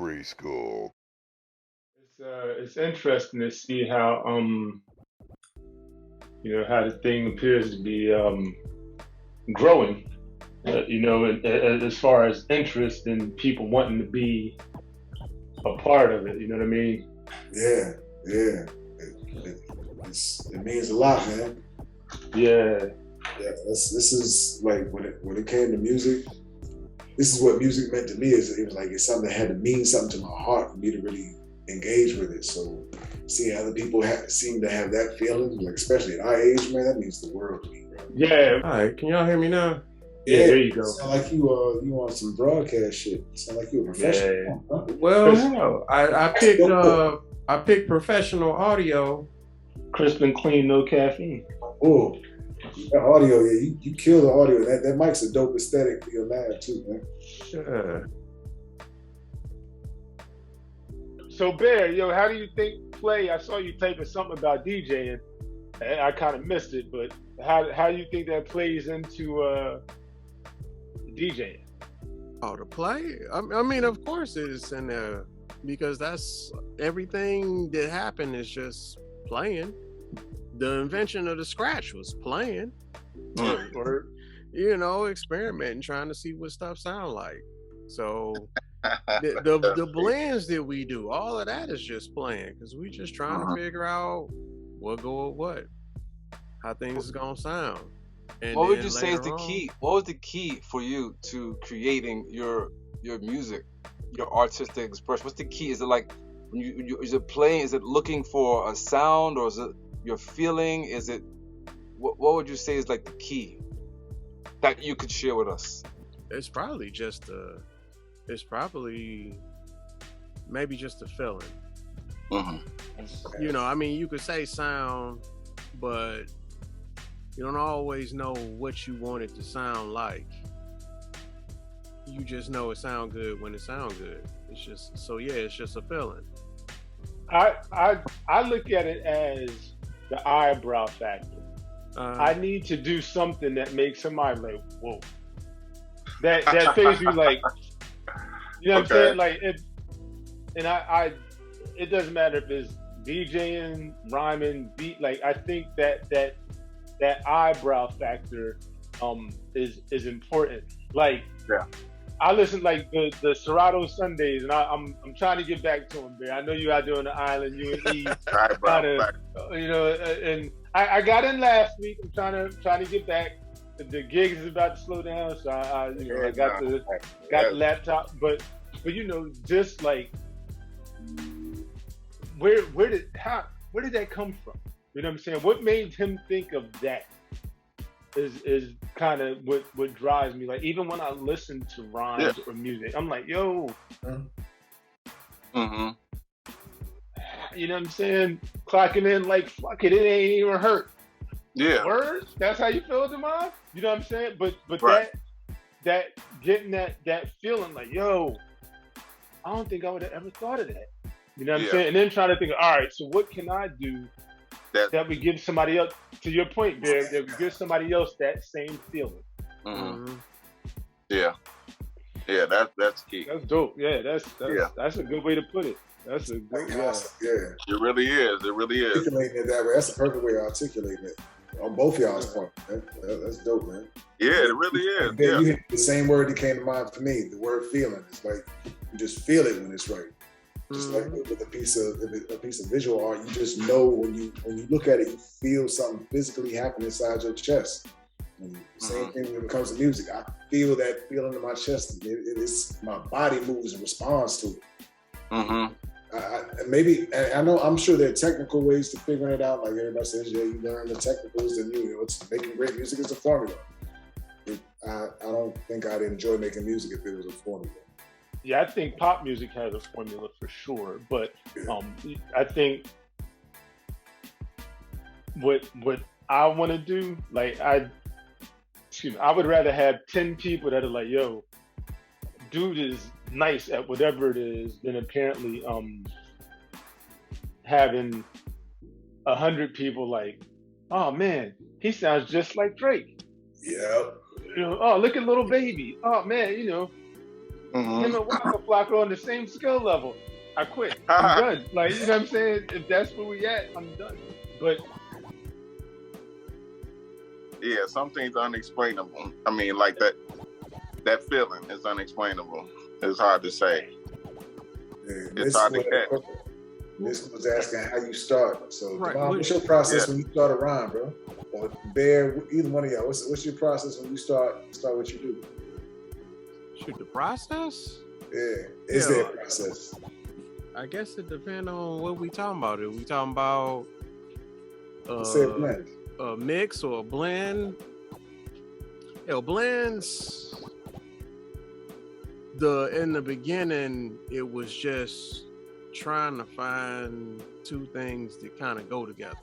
Grayskull. It's interesting to see how how the thing appears to be growing. As far as interest in people wanting to be a part of it. You know what I mean? Yeah. It means a lot, man. Yeah. This is like when it came to music. This is what music meant to me. It was like it's something that had to mean something to my heart for me to really engage with it. So seeing other people seem to have that feeling, like especially at our age, man, that means the world to me, bro. Yeah. All right, can y'all hear me now? Yeah, there you go. Sound like you on some broadcast shit. Sound like you a professional. Yeah. Huh? Well, no, I picked professional audio. Crisp and clean, no caffeine. Oh, that audio, yeah, you kill the audio. That mic's a dope aesthetic for your lab too, man. Sure. So Bear, how do you think play? I saw you typing something about DJing. I kind of missed it, but how do you think that plays into DJing? Oh, to play? I mean, of course it's in there because that's everything that happened is just playing. The invention of the scratch was playing, or experimenting, trying to see what stuff sound like. So the blends that we do, all of that is just playing because we just trying to figure out what go with what, how things is gonna sound. And what would you say is the on, key? What was the key for you to creating your music, your artistic expression? What's the key? Is it like when you is it playing? Is it looking for a sound, or is it your feeling? Is it what would you say is like the key that you could share with us? It's probably maybe just a feeling. I mean, you could say sound, but you don't always know what you want it to sound like. You just know it sound good when it sound good. It's just a feeling. I look at it as the eyebrow factor. I need to do something that makes somebody like, whoa. That phase you like, you know what I'm saying? Like it doesn't matter if it's DJing, rhyming, beat. Like I think that eyebrow factor is important. Like I listen like the Serato Sundays, and I'm trying to get back to them, man. I know you out there on the island, you and E, and I got in last week. I'm trying to get back. The gigs is about to slow down, so I got the laptop, but just like where did that come from? You know what I'm saying? What made him think of that is kind of what drives me. Like even when I listen to rhymes or music, I'm like, yo, you know what I'm saying? Clocking in like, fuck it, it ain't even hurt. Yeah. Words? That's how you feel, Demond? You know what I'm saying? But right. that getting that feeling like, yo, I don't think I would have ever thought of that. You know what I'm saying? And then trying to think, all right, so what can I do that would give somebody else, to your point, there, that would give somebody else that same feeling. Yeah, that's key. That's dope. Yeah, that's a good way to put it. That's a good It really is. Articulating it that way. That's the perfect way to articulate it. On both y'all's part. That's dope, man. Yeah, it really is. Ben, you hit the same word that came to mind for me. The word feeling. It's like you just feel it when it's right. Just like with a piece of visual art, you just know when you look at it, you feel something physically happen inside your chest. And same thing when it comes to music. I feel that feeling in my chest. It's my body moves in response to it. I'm sure there are technical ways to figuring it out. Like everybody says, you learn the technicals, and it's making great music is a formula. I don't think I'd enjoy making music if it was a formula. Yeah, I think pop music has a formula for sure, but I think what I want to do, like I would rather have 10 people that are like, yo, dude is nice at whatever it is, than apparently having 100 people like, oh man, he sounds just like Drake. Yeah. Oh, look at Little Baby. Oh man, Him and Waka Flocka on the same skill level. I quit. I'm done. Like, you know what I'm saying? If that's where we at, I'm done. But yeah, some things are unexplainable. I mean, like that feeling is unexplainable. It's hard to say. Yeah, it's hard to catch. This was asking how you start. So, Right. Devon, what's your process when you start a rhyme, bro? Or Bear, either one of y'all. What's your process when you start what you do? Shoot, the process? Yeah, is there a process? I guess it depends on what we talking about. If we talking about Say blend. A mix or a blend. Blends. In the beginning, it was just trying to find two things that kind of go together.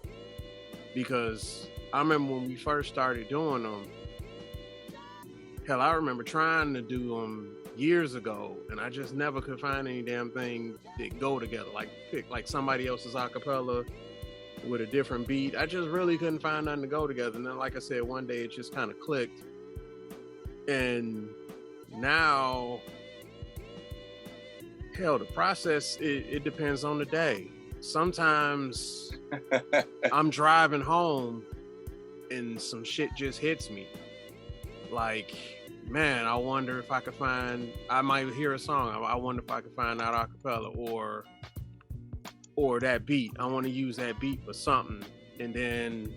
Because I remember when we first started doing them. Hell, I remember trying to do them years ago, and I just never could find any damn thing that go together. Like pick like somebody else's acapella with a different beat. I just really couldn't find nothing to go together. And then, like I said, one day it just kind of clicked. And now, hell, the process, it depends on the day. Sometimes I'm driving home and some shit just hits me. Like, man, I wonder if I might hear a song. I wonder if I could find that acapella or that beat. I want to use that beat for something. And then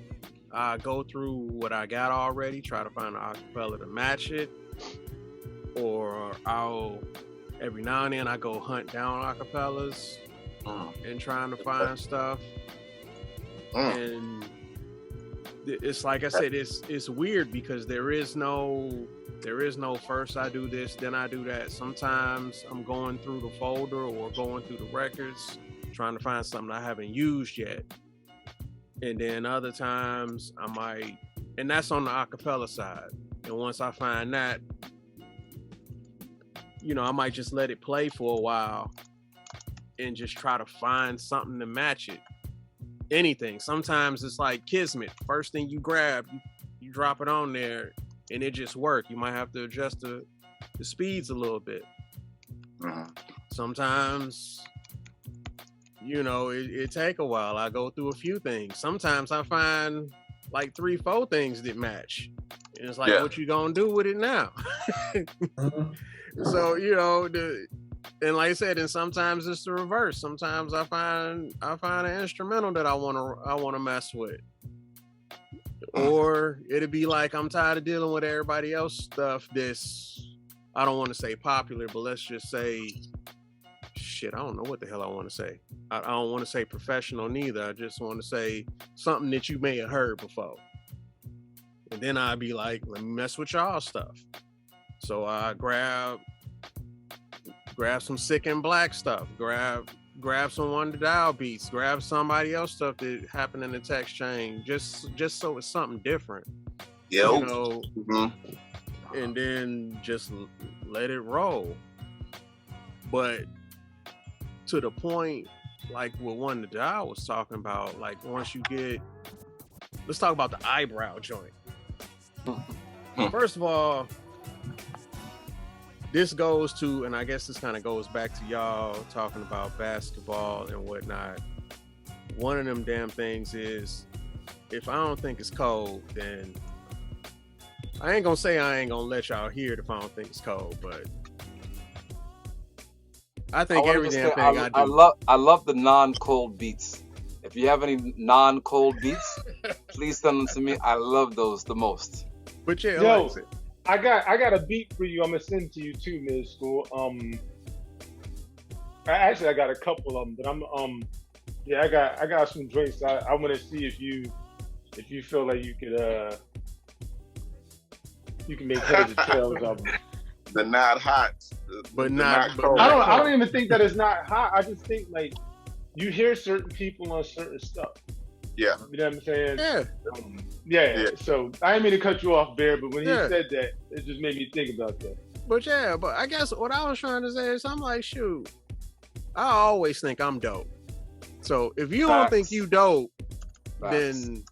I go through what I got already, try to find an acapella to match it. Or every now and then I go hunt down acapellas and trying to find stuff. And it's like I said, it's weird because there is no first I do this, then I do that. Sometimes I'm going through the folder or going through the records, trying to find something I haven't used yet. And then other times I might, and that's on the acapella side. And once I find that, I might just let it play for a while and just try to find something to match it. Anything. Sometimes it's like Kismet. First thing you grab, you drop it on there and it just works. You might have to adjust the speeds a little bit. Sometimes, it take a while. I go through a few things. Sometimes I find like 3-4 things that match. And it's like, what you gonna do with it now? So, and like I said, and sometimes it's the reverse. Sometimes I find an instrumental that I wanna mess with. Or it'd be like I'm tired of dealing with everybody else stuff that's, I don't want to say popular, but let's just say shit, I don't know what the hell I want to say. I don't want to say professional neither. I just want to say something that you may have heard before. And then I'd be like, let me mess with y'all stuff. So I grab some Sick and Black stuff, grab some Wonder Dial beats, grab somebody else stuff that happened in the text chain, just so it's something different. And then just let it roll. But to the point, like what Wonder Dial was talking about, like once you get, let's talk about the eyebrow joint. First of all, this goes to, and I guess this kind of goes back to y'all talking about basketball and whatnot. One of them damn things is, if I don't think it's cold, then I ain't gonna say I ain't gonna let y'all hear it if I don't think it's cold, but I think every damn thing I do. I love the non-cold beats. If you have any non-cold beats, please send them to me. I love those the most. But yeah, yo, I got a beat for you. I'm gonna send to you too, Mid School. I got a couple of them, but I got some drinks. I want to see if you feel like you could you can make heads or tails of them. The not hot, but not cold. I don't even think that it's not hot. I just think like you hear certain people on certain stuff. Yeah. You know what I'm saying? Yeah. Yeah. So I didn't mean to cut you off, Bear, but when he said that, it just made me think about that. But I guess what I was trying to say is I'm like, shoot, I always think I'm dope. So if you don't think you dope, then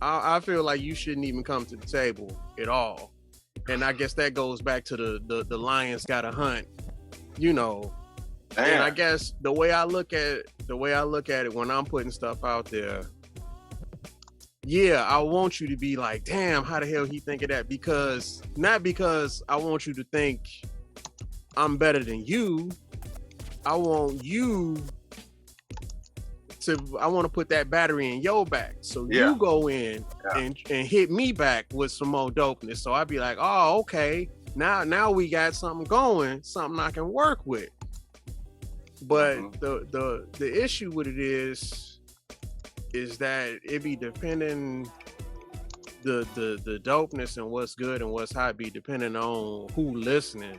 I feel like you shouldn't even come to the table at all. And I guess that goes back to the lions gotta hunt you know, and I guess the way I look at it when I'm putting stuff out there, yeah, I want you to be like, damn, how the hell he think of that? Because not because I want you to think I'm better than you. I want to put that battery in your back. So you go in and hit me back with some more dopeness. So I'd be like, oh, okay. Now we got something going, something I can work with. But the issue with it is that it be depending the dopeness and what's good and what's hot be depending on who listening.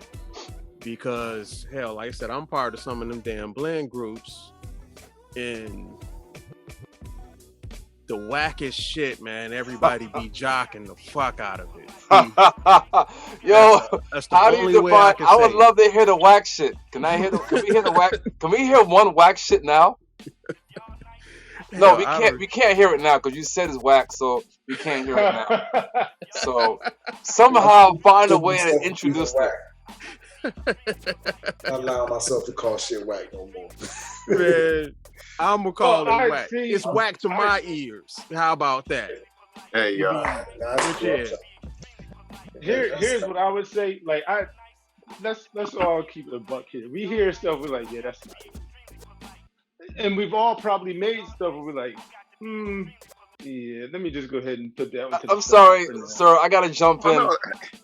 Because hell, like I said, I'm part of some of them damn blend groups, and the wackest shit, man, everybody be jocking the fuck out of it. Yo, that's the how do only you way define? I I would can love to hear the whack shit. Can we hear the whack? Can we hear one whack shit now? No, we can't. We can't hear it now because you said it's whack, so we can't hear it now. So somehow find a way to introduce it. I allow myself to call shit whack no more. Man, I'm gonna call it whack. It's whack to my ears. How about that? Hey, y'all. Here's what I would say. Like, let's all keep it a buck here. We hear stuff, we're like, yeah, that's not it. And we've all probably made stuff where we're like, yeah, let me just go ahead and put that one to the I'm sorry, sir. I gotta jump in.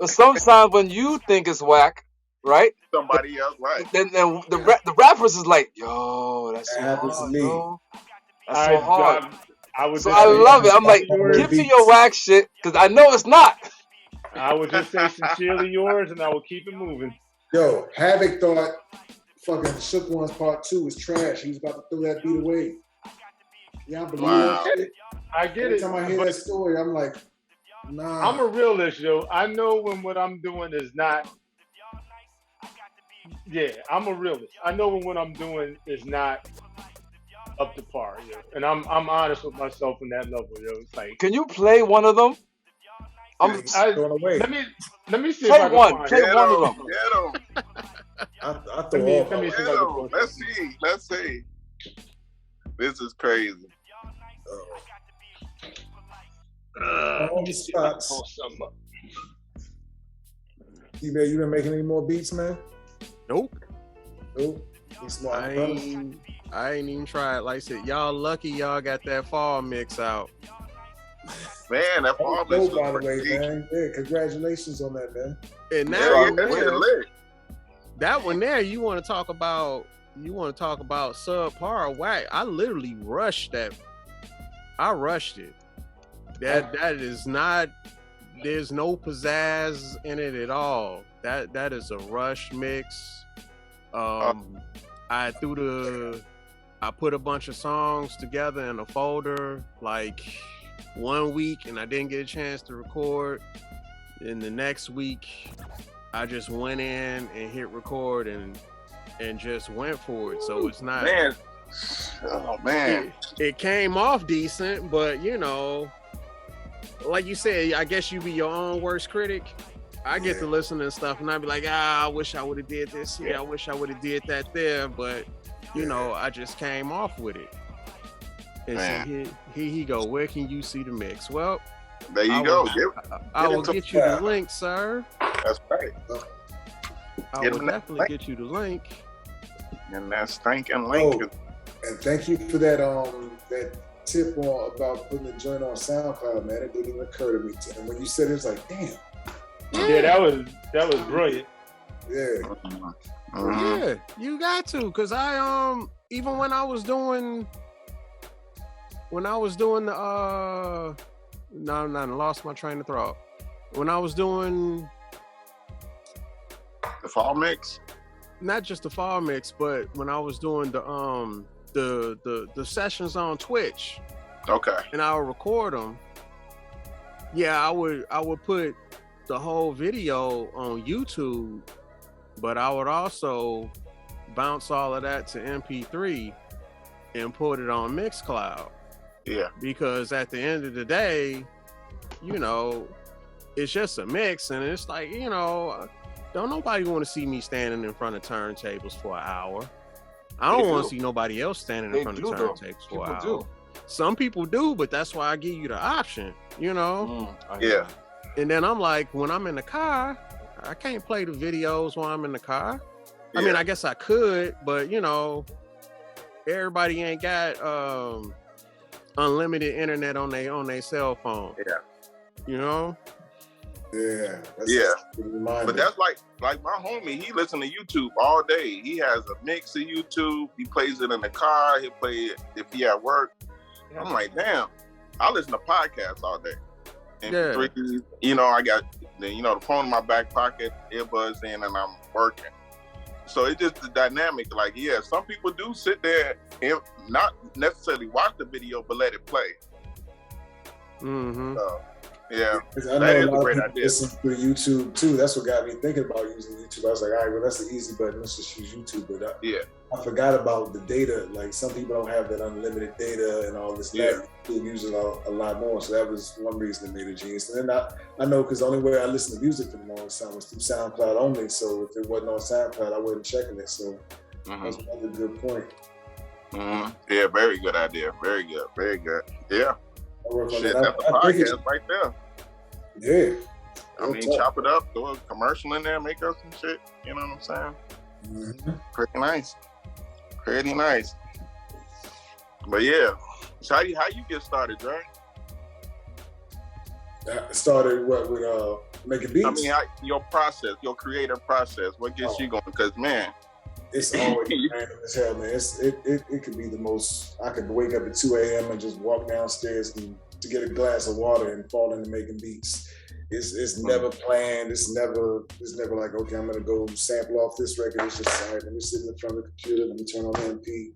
Sometimes when you think it's whack, right? Somebody else, right? Then the rappers is like, yo, that's so happens hard, to me. yo. That's so hard. I love it. I'm like, give to your whack shit, because I know it's not. I would just say sincerely yours, and I will keep it moving. Yo, Havoc thought fucking Shook Ones Part 2 was trash. He was about to throw that beat away. Yeah, I believe that shit. I get Every it. time I hear that story, I'm like, nah. I'm a realist, yo. I know when what I'm doing is not. Yeah, I'm a realist. I know when what I'm doing is not up to par, yo. And I'm honest with myself in that level, yo. It's like, can you play one of them? Let me see play if I can one. find Play it. one of them. Let me see. Let's see. This is crazy. You been making any more beats, man? Nope. I ain't even tried. Like I said, y'all lucky y'all got that fall mix out. Man, that fall mix was by the way, man. Yeah, congratulations on that, man. And now that one there, you want to talk about subpar whack. I literally rushed that. I rushed it. That is not. There's no pizzazz in it at all. That is a rush mix. I put a bunch of songs together in a folder like 1 week, and I didn't get a chance to record. And the next week, I just went in and hit record and just went for it. So it's not. Man. Oh man. It came off decent, but you know, like you said, I guess you be your own worst critic. I get to listen to stuff and I be like, I wish I would have did this here. I wish I would have did that there. But you know, I just came off with it. And so here he go. Where can you see the mix? Well, there you go. I will get you the link, sir. That's right. I will definitely get you the link. And that stinking link. And thank you for that that tip about putting the joint on SoundCloud, man. It didn't even occur to me. And when you said it, it's like, damn. Yeah, that was brilliant. Yeah. Yeah, you got to, cause I even when I was doing the I lost my train of thought. When I was doing the fall mix, not just the fall mix, but when I was doing the sessions on Twitch, okay, and I would record them. Yeah, I would put the whole video on YouTube, but I would also bounce all of that to MP3 and put it on Mixcloud. Yeah. Because at the end of the day, you know, it's just a mix, and it's like, you know, don't nobody want to see me standing in front of turntables for an hour. I don't want to see nobody else standing in front of turntables for an hour. Some people do, but that's why I give you the option, you know? Yeah. And then I'm like, when I'm in the car, I can't play the videos while I'm in the car. I mean, I guess I could, but you know, everybody ain't got unlimited internet on their cell phone. Yeah. You know? Yeah. But that's like my homie, he listen to YouTube all day. He has a mix of YouTube. He plays it in the car. He'll play it if he at work. I'm like, damn, I listen to podcasts all day. MP3s, you know, I got the phone in my back pocket, earbuds in, and I'm working. So it's just the dynamic. Like, yeah, some people do sit there and not necessarily watch the video, but let it play. Mm-hmm. So, yeah, I know a lot of people listen to YouTube too. That's what got me thinking about using YouTube. I was like, all right, well, that's the easy button. Let's just use YouTube. But I forgot about the data. Like, some people don't have that unlimited data and all this. That people use it a lot more. So that was one reason that made it genius. And then I know, because the only way I listened to music for the longest time was through SoundCloud only. So if it wasn't on SoundCloud, I wasn't checking it. So that's another good point. Yeah, very good idea. Very good. Very good. Yeah. Shit, that's a podcast right there. Yeah. I mean, chop it up, throw a commercial in there, make up some shit. You know what I'm saying? Mm-hmm. Pretty nice. Pretty nice. But yeah. So how you get started, Dre? Started with making beats? I mean, your process, your creative process. What gets you going? Because, man, it's always random as hell, man. It could be the most. I could wake up at 2 a.m. and just walk downstairs to get a glass of water and fall into making beats. It's never planned. It's never like, okay, I'm gonna go sample off this record. It's just, all right, let me sit in front of the computer. Let me turn on the MP.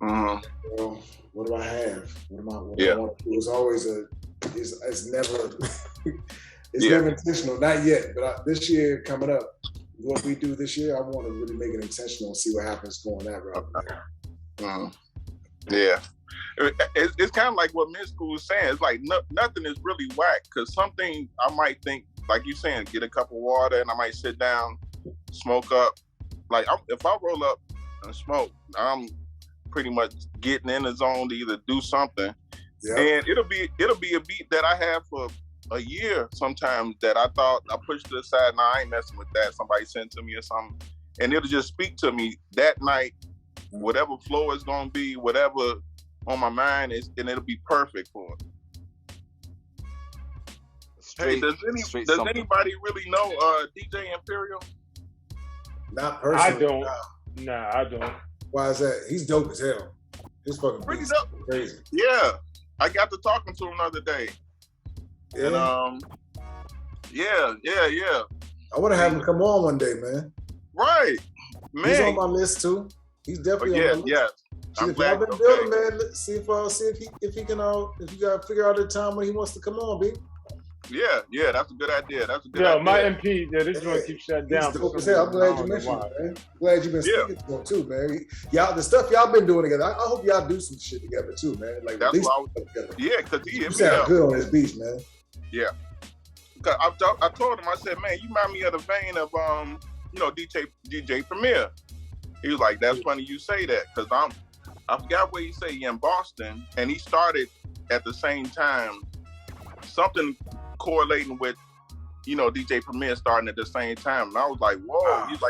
You know, what do I have? What do I want to do? It's always it's never it's never intentional. Not yet, but this year coming up. What we do this year, I want to really make it intentional and see what happens going that route. Yeah. It's kind of like what Miss School was saying. It's like nothing is really whack, because something I might think, like you saying, get a cup of water and I might sit down, smoke up. Like, if I roll up and smoke, I'm pretty much getting in the zone to either do something. Yeah. And it'll be a beat that I have for a year sometimes that I thought I pushed to the side. Nah, I ain't messing with that. Somebody sent to me or something, and it'll just speak to me that night. Whatever flow is gonna be, whatever on my mind is, and it'll be perfect for it. Hey, does anybody really know DJ Imperial? Not personally. I don't. Nah, I don't. Why is that? He's dope as hell. His fucking pretty beats dope. Crazy. Yeah, I got to talking to him the other day. Yeah. And yeah. I want to have him come on one day, man. Right, man. He's on my list too. He's definitely on my list. Yeah. See, if y'all been building, man, see if he can if you gotta figure out a time when he wants to come on, B. Yeah, that's a good idea. Idea. My MP, this is gonna keep shut down. I'm glad you mentioned it, man. Glad you've been speaking to him too, man. Y'all, the stuff y'all been doing together, I hope y'all do some shit together too, man. Like, that's what I was together. Yeah, because he sound good on his beats, man. Yeah. Cause I told him, I said, man, you remind me of the vein of DJ Premier. He was like, that's funny you say that, because I forgot what he said. He in Boston, and he started at the same time, something correlating with, DJ Premier starting at the same time. And I was like, whoa. He's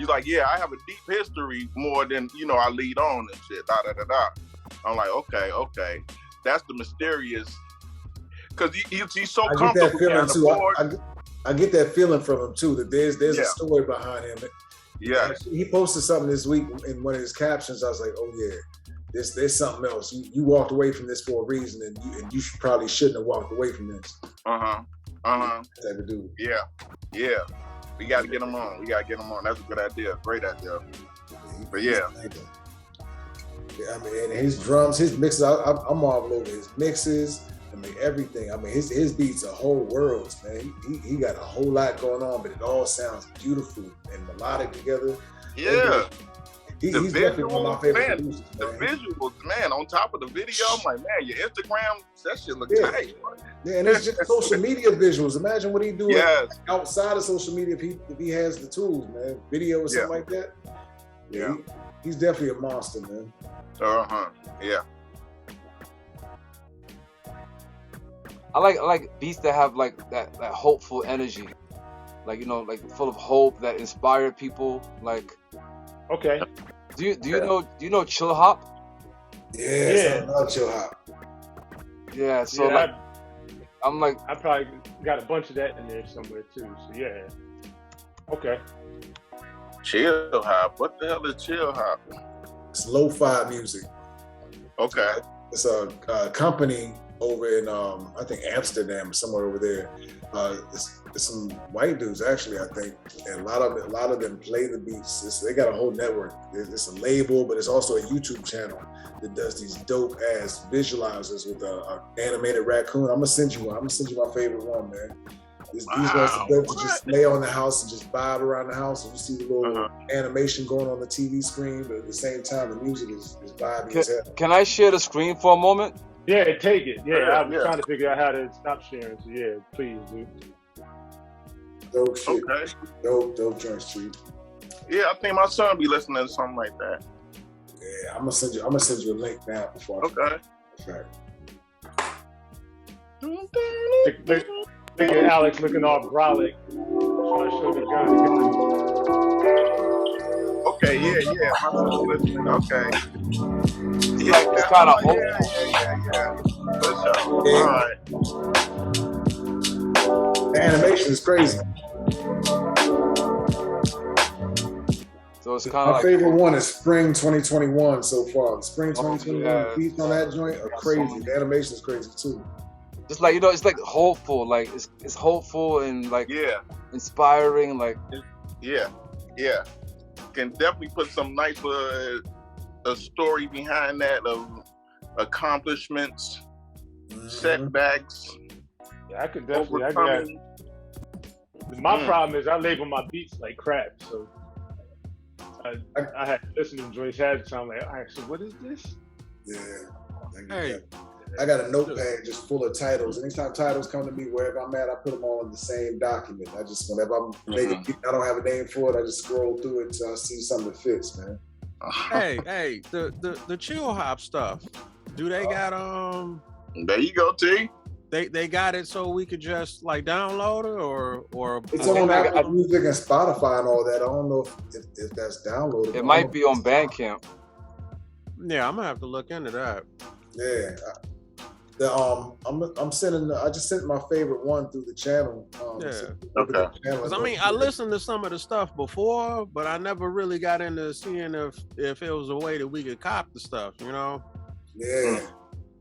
like, yeah, I have a deep history more than, I lead on and shit, da-da-da-da. I'm like, okay. That's the mysterious, because he's so comfortable behind the board. I get that feeling from him too, that there's a story behind him. Yeah. He posted something this week in one of his captions. I was like, oh yeah, there's something else. You walked away from this for a reason, and you probably shouldn't have walked away from this. Type of dude. Yeah. We got to get him on. That's a good idea. Great idea. But yeah. I mean, and his drums, his mixes, I'm all over his mixes. I mean, everything. I mean, his beats are whole worlds, man. He got a whole lot going on, but it all sounds beautiful and melodic together. Yeah. he's definitely one of my favorite producers, the visuals, man, on top of the video, I'm like, man, your Instagram, that shit look tight. Yeah, and it's just social media visuals. Imagine what he doing outside of social media if he has the tools, man. Video or something like that. Yeah. He's definitely a monster, man. Yeah. I like beats that have like that hopeful energy, like, you know, like full of hope that inspire people. Like, okay. Do you know Chillhop? Yeah, I love Chillhop. Yeah, so like I'm like, I probably got a bunch of that in there somewhere too. So yeah. Okay. Chillhop. What the hell is Chillhop? It's lo-fi music. Okay. It's a company over in I think Amsterdam, somewhere over there. It's some white dudes actually, I think, and a lot of them play the beats. They got a whole network. It's a label, but it's also a YouTube channel that does these dope ass visualizers with a animated raccoon. I'm gonna send you one. I'm gonna send you my favorite one, man. These ones are dope to just lay on the house and just vibe around the house, and you see the little animation going on the TV screen, but at the same time the music is vibey as hell. Can I share the screen for a moment? Yeah, take it. Yeah, I'm trying to figure out how to stop sharing. So yeah, please, dude. Dope shit. Okay. Dope joints, Chief. Yeah, I think my son be listening to something like that. Yeah, I'm gonna send you a link now before I forget. Look at Alex looking all brolic, trying to show the gun. Okay, yeah, my son's listening. Okay. It's kind of hopeful. Yeah. For sure. All right. The animation is crazy. So it's kind of my like favorite one is Spring 2021 so far. The Spring 2021 beats on that joint are crazy. The animation is crazy too. Just like, you know, it's like hopeful, like it's hopeful and like inspiring, like can definitely put some nice a story behind that of accomplishments, setbacks. Yeah, I could definitely. My problem is I label my beats like crap, so I had to listen to Joyce had to sound like, all right, so what is this? Yeah. I got a notepad just full of titles. Anytime titles come to me, wherever I'm at, I put them all in the same document. I just, whenever I'm making, I don't have a name for it, I just scroll through it until I see something that fits, man. Hey, the Chillhop stuff. Do they got There you go, T. They got it so we could just like download it or it's on Apple Music and Spotify and all that. I don't know if that's downloadable. It might be on Bandcamp. Yeah, I'm gonna have to look into that. Yeah. I'm sending. I just sent my favorite one through the channel. Okay. Because I mean, I listened to some of the stuff before, but I never really got into seeing if it was a way that we could cop the stuff. You know? Yeah.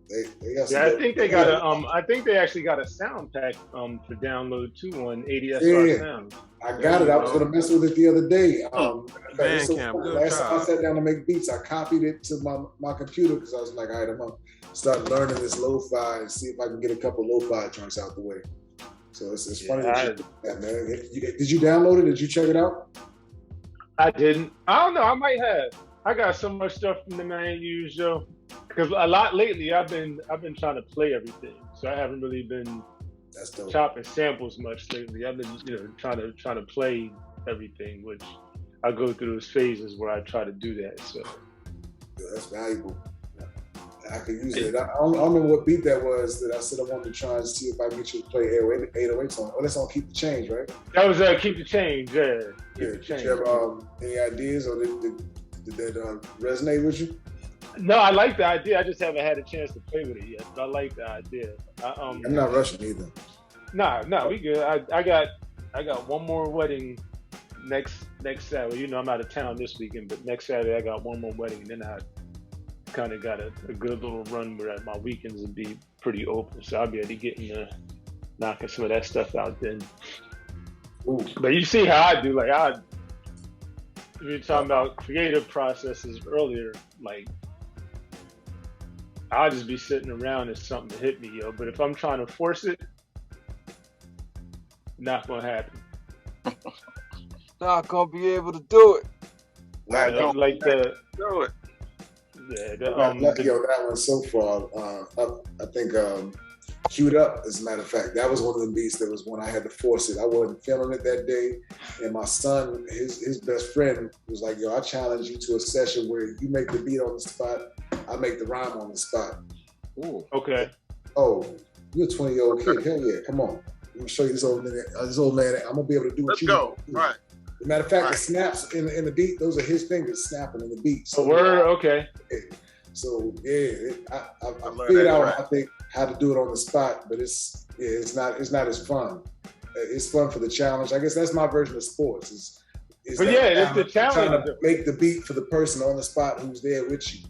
They got I think they got I think they actually got a sound pack for download too on ADSR Sound. I got it. I was gonna mess with it the other day. Last time I sat down to make beats, I copied it to my computer because I was like, all right, I'm gonna start learning this lo-fi and see if I can get a couple lo-fi joints out the way. So it's funny that man. Did you download it? Did you check it out? I didn't. I don't know. I might have. I got so much stuff from them I ain't used, Joe. Because a lot lately, I've been trying to play everything, so I haven't really been chopping samples much lately. I've been, trying to play everything, which I go through those phases where I try to do that. So that's valuable. I could use it. I don't remember what beat that was that I said I wanted to try and see if I can get you to play 808s on. Oh, that's on Keep the Change, right? That was Keep the Change, yeah. Keep the Change. Did you have any ideas, or did that resonate with you? No, I like the idea. I just haven't had a chance to play with it yet. But I like the idea. I'm not rushing either. Nah, we good. I got one more wedding next Saturday. I'm out of town this weekend, but next Saturday I got one more wedding, and then I kind of got a good little run where my weekends would be pretty open, so I'll be able to get into knocking some of that stuff out then. Ooh. But you see how I do, like we were talking about creative processes earlier, like I'll just be sitting around and something to hit me, but if I'm trying to force it, not gonna happen. Not gonna be able to do it. like the do it. yeah. Lucky on that one so far. I think Queued Up, as a matter of fact, that was one of the beats that was when I had to force it. I wasn't feeling it that day, and my son, his best friend, was like, "Yo, I challenge you to a session where you make the beat on the spot, I make the rhyme on the spot." Ooh. Okay. Oh, you're a 20-year-old kid. Hell yeah, come on. I'm gonna show you this old man. I'm gonna be able to do what Let's you go. do. Right. As a matter of fact, the snaps in the beat, those are his fingers snapping in the beat. So okay. So yeah, I figured out I think how to do it on the spot, but it's not as fun. It's fun for the challenge. I guess that's my version of sports. It's the challenge. Trying to make the beat for the person on the spot who's there with you.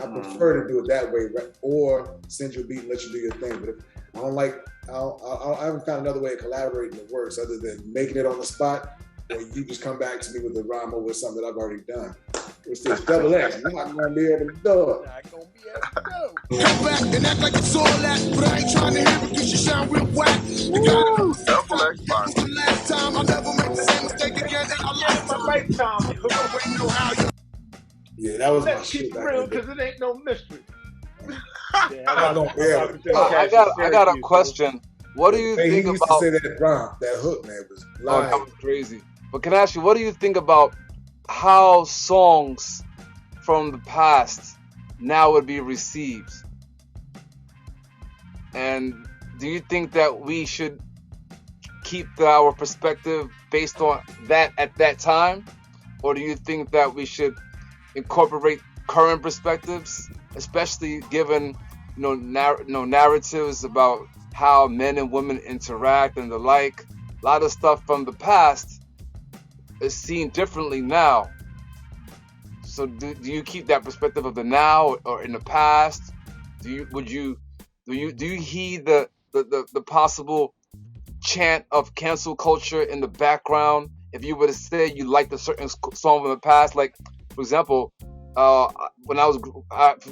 I prefer to do it that way, or send you a beat and let you do your thing. But if I don't like, I haven't found another way of collaborating that works other than making it on the spot, or you just come back to me with a rhyme over something that I've already done. It's this double X. You're not gonna be able to do it. Not gonna be able to do it. Come back and act like it's all that, but I ain't trying to hear it because you sound real whack. You gotta Double X fine. the last time I'll never make the same mistake again. And I lost my lifetime. You already know how you. Yeah, that was my Let's shit. keep it back real in the day. because it ain't no mystery. I got a question. What do you Hey, he think used about to say that rhyme, that hook, man, was Oh, live. that was crazy. But can I ask you, what do you think about how songs from the past now would be received? And do you think that we should keep our perspective based on that at that time? Or do you think that we should incorporate current perspectives, especially given narratives about how men and women interact and the like? A lot of stuff from the past is seen differently now. So do you keep that perspective of the now or in the past? Do you heed the possible chant of cancel culture in the background? If you were to say you liked a certain song from the past, like for example, when I was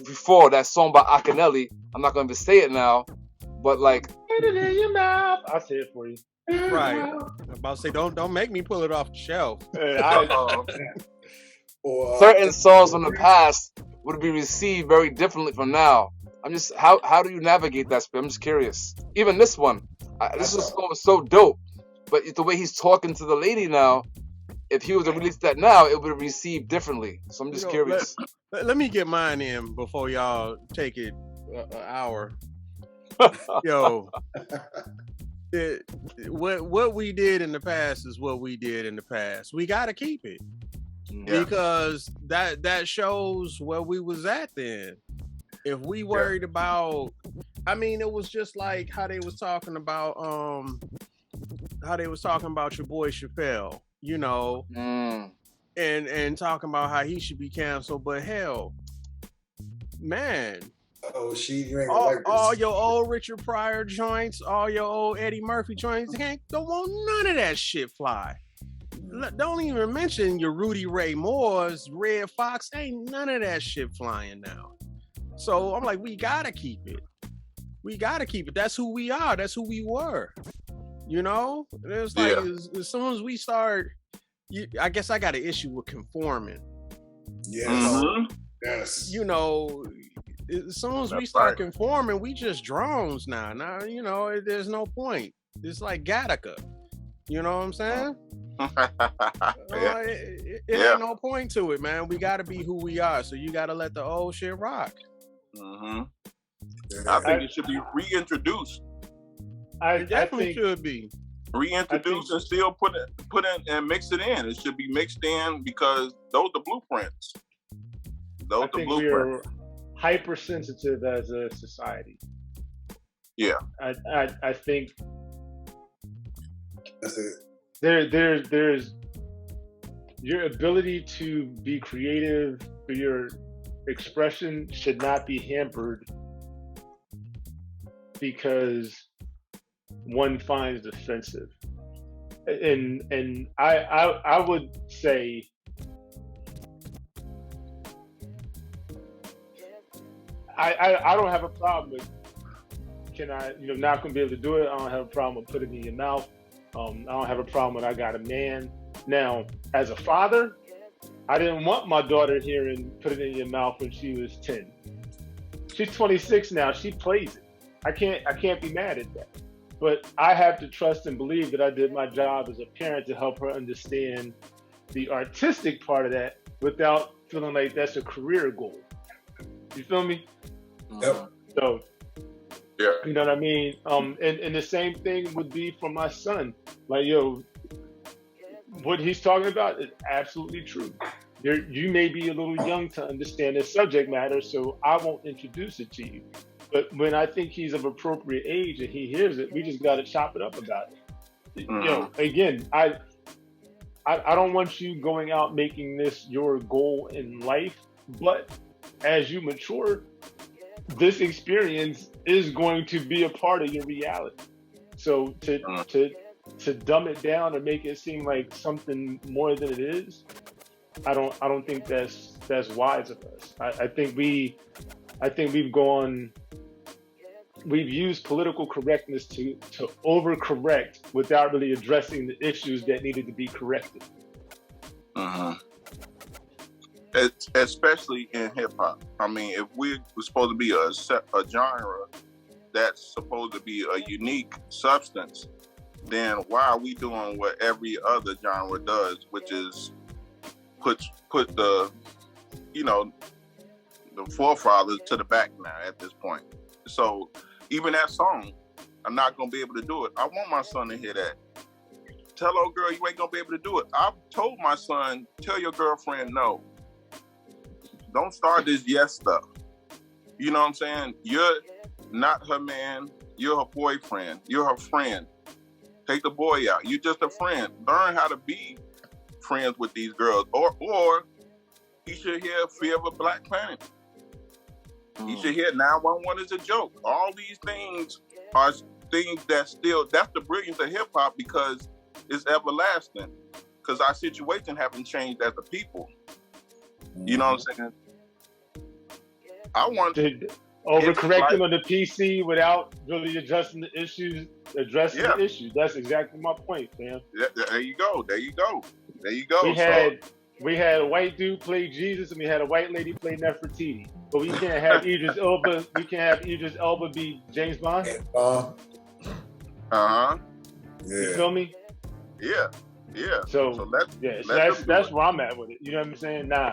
before that song by Akinyele, I'm not going to say it now, but like, Put it in your mouth. I'll say it for you. Right. I'm about to say, don't make me pull it off the shelf. Or certain songs from the past would be received very differently from now. I'm just how do you navigate that? I'm just curious. Even this one, this song was so dope, but the way he's talking to the lady now, if he was to release that now, it would have received differently. So I'm just curious. Let me get mine in before y'all take it an hour. Yo, what we did in the past is what we did in the past. We got to keep it because that shows where we was at then. If we worried about, I mean, it was just like how they was talking about your boy Chappelle, you know, and talking about how he should be canceled. But hell, man. You ain't like this. All your old Richard Pryor joints, all your old Eddie Murphy joints, don't want none of that shit fly. Don't even mention your Rudy Ray Moore's, Red Fox. Ain't none of that shit flying now. So I'm like, we gotta keep it. We gotta keep it. That's who we are. That's who we were. You know? It's like as soon as we start, I guess I got an issue with conforming. Yes. Yes. You know, as soon as we start conforming, we just drones now. Now, you know, there's no point. It's like Gattaca. You know what I'm saying? It ain't no point to it, man. We got to be who we are. So you got to let the old shit rock. I think it should be reintroduced. It definitely should be reintroduced and still put in and mix it in. It should be mixed in because those are the blueprints. Those are the blueprints. Hypersensitive as a society. Yeah, I think that's it. There's your ability to be creative for your expression should not be hampered because one finds offensive. And I would say I don't have a problem with not gonna be able to do it. I don't have a problem with putting it in your mouth. I don't have a problem with I got a man. Now, as a father, I didn't want my daughter hearing "Put It in Your Mouth" when she was 10. She's 26 now. She plays it. I can't be mad at that. But I have to trust and believe that I did my job as a parent to help her understand the artistic part of that without feeling like that's a career goal. You feel me? Yep. So, Yeah. you know what I mean? And the same thing would be for my son. Like, yo, what he's talking about is absolutely true. You may be a little young to understand this subject matter, so I won't introduce it to you. But when I think he's of appropriate age and he hears it, we just got to chop it up about it. Mm-hmm. You know, again, I don't want you going out making this your goal in life, but as you mature, this experience is going to be a part of your reality. So to dumb it down or make it seem like something more than it is, I don't think that's wise of us. I think we've used political correctness to overcorrect without really addressing the issues that needed to be corrected. Especially in hip hop. I mean, if we're supposed to be a genre that's supposed to be a unique substance, then why are we doing what every other genre does, which is put the, you know, the forefathers to the back now at this point. So even that song, I'm not gonna be able to do it. I want my son to hear that. Tell old girl you ain't gonna be able to do it. I've told my son, tell your girlfriend no. Don't start this yes stuff. You know what I'm saying? You're not her man. You're her boyfriend. You're her friend. Take the boy out. You're just a friend. Learn how to be friends with these girls. Or he should hear Fear of a Black Planet. He should hear 911 is a joke. All these things are things that's the brilliance of hip hop, because it's everlasting. Because our situation haven't changed as a people. You know what I'm saying? I want to overcorrecting on the PC without really addressing the issues, the issues. That's exactly my point, man. Yeah, there you go. We had a white dude play Jesus, and we had a white lady play Nefertiti. But we can't have Idris Elba. We can't have Idris Elba be James Bond. Yeah. You feel me? Yeah. So that's where I'm at with it. You know what I'm saying? Nah,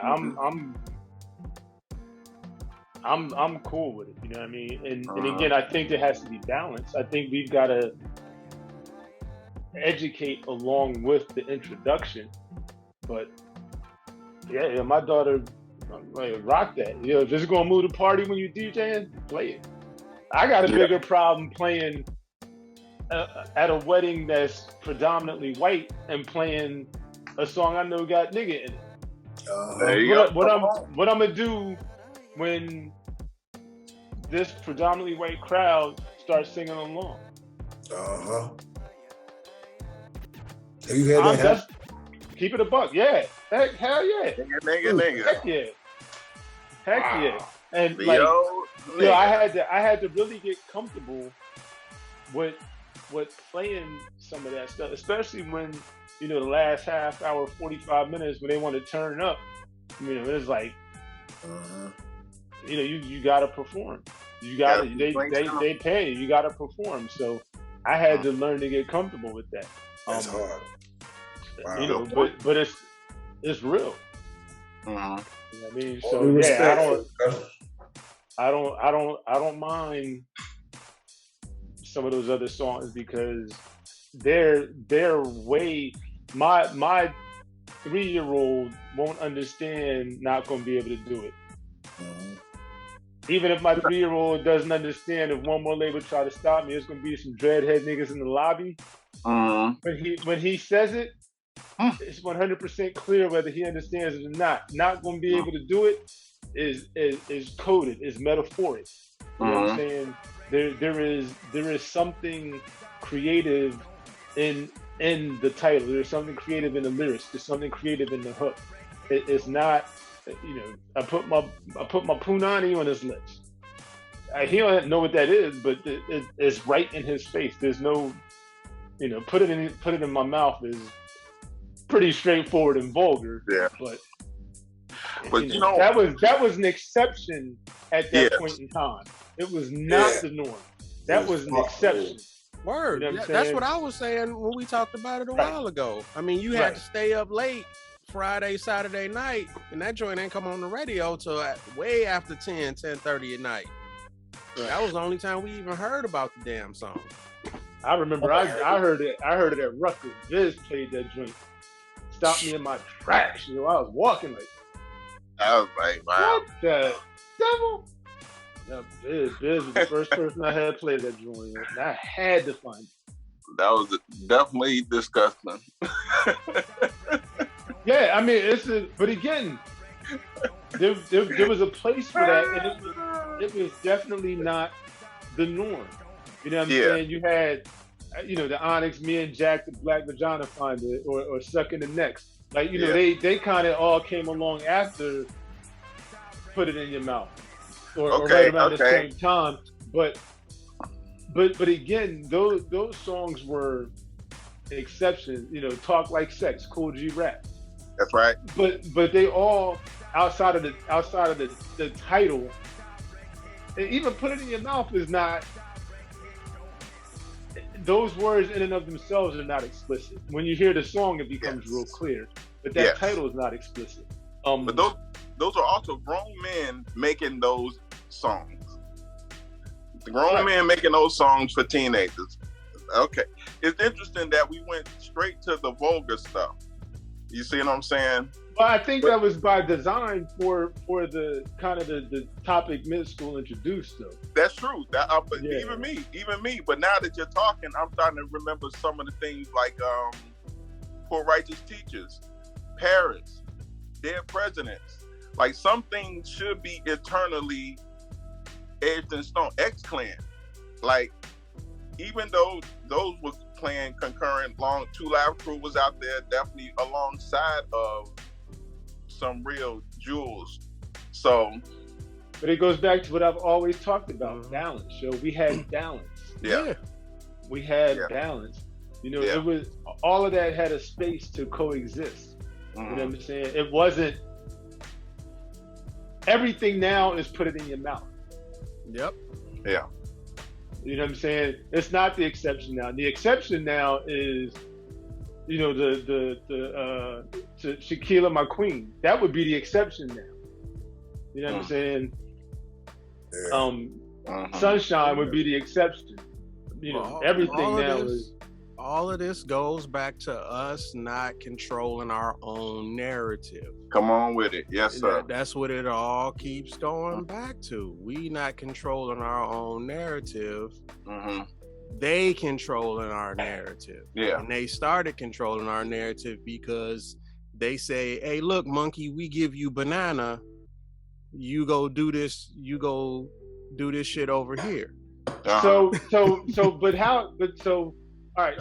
I'm cool with it. You know what I mean? And again, I think there has to be balance. I think we've got to educate along with the introduction. But yeah, my daughter, like, rock that. You know, if it's gonna move the party when you DJing, play it. I got a bigger problem playing at a wedding that's predominantly white and playing a song I know got nigga in it. There you go. What I'm gonna do when this predominantly white crowd starts singing along? Have you had that? Keep it a buck, yeah. Hell yeah. Nigga. Heck yeah. And like, I had to really get comfortable with playing some of that stuff, especially when, you know, the last half hour, 45 minutes, when they want to turn up. You know, it's like, you know, you gotta perform. You gotta they pay. You gotta perform. So I had to learn to get comfortable with that. That's hard. Wow. You know, but it's real. You know what I mean? So I don't mind some of those other songs, because they're way, my 3-year-old won't understand not gonna be able to do it. Even if my 3-year-old doesn't understand, if one more label try to stop me, there's gonna be some dreadhead niggas in the lobby. When he says it, it's 100% clear whether he understands it or not. Not gonna be able to do it is coded, is metaphoric. You know what I'm saying? There is something creative in the title. There's something creative in the lyrics. There's something creative in the hook. It's not, you know, I put my punani on his lips. He don't know what that is, but it's right in his face. There's no, you know, put it in my mouth is pretty straightforward and vulgar. Yeah. But But you know, that was an exception at that point in time. It was not the norm. That was an exception. Word. You know That's what I was saying when we talked about it a while ago. I mean, you had to stay up late Friday, Saturday night, and that joint ain't come on the radio till way after 10:30 at night. That was the only time we even heard about the damn song. I remember I heard it at Rutgers. Viz played that joint. Stopped me in my tracks. You know, I was walking like, I was like, wow. What the devil? Yeah, Biz was the first person I had played that joint, and I had to find it. That was definitely disgusting. Yeah, I mean, but again, there was a place for that, and it was definitely not the norm. You know what I'm saying? You had, the Onyx, Me and Jack, the Black Vagina Finder, or Sucking the Necks. Like, they kind of all came along after Put It in Your Mouth, or right around the same time. But again, those songs were exceptions. Talk Like Sex, Cool G Rap. That's right. But they all outside of the title, and even Put It in Your Mouth is not. Those words in and of themselves are not explicit. When you hear the song, it becomes real clear. But that title is not explicit. But those are also grown men making those songs. The grown men making those songs for teenagers. Okay. It's interesting that we went straight to the vulgar stuff. You see what I'm saying? Well, I think that was by design for the kind of the topic mid school introduced, though. That's true. Even me. But now that you're talking, I'm starting to remember some of the things like Poor Righteous Teachers, Paris, Dead Presidents. Like, some things should be eternally etched in stone. X-Clan. Like, even though those was playing concurrent, Two Live Crew was out there definitely alongside of some real jewels. So, but it goes back to what I've always talked about: balance. So we had balance. We had balance. It was all of that had a space to coexist. You know what I'm saying? It wasn't everything. Now is Put It in Your Mouth. Yep. Yeah. You know what I'm saying? It's not the exception now. The exception now is, the Shaquilla, My Queen. That would be the exception now. You know what I'm saying? Sunshine would be the exception. Everything now is. All of this goes back to us not controlling our own narrative. Come on with it. Yes, sir. That's what it all keeps going back to. We not controlling our own narrative. They controlling our narrative. Yeah. And they started controlling our narrative because they say, hey, look, monkey, we give you banana. You go do this. You go do this shit over here. All right. That's so right.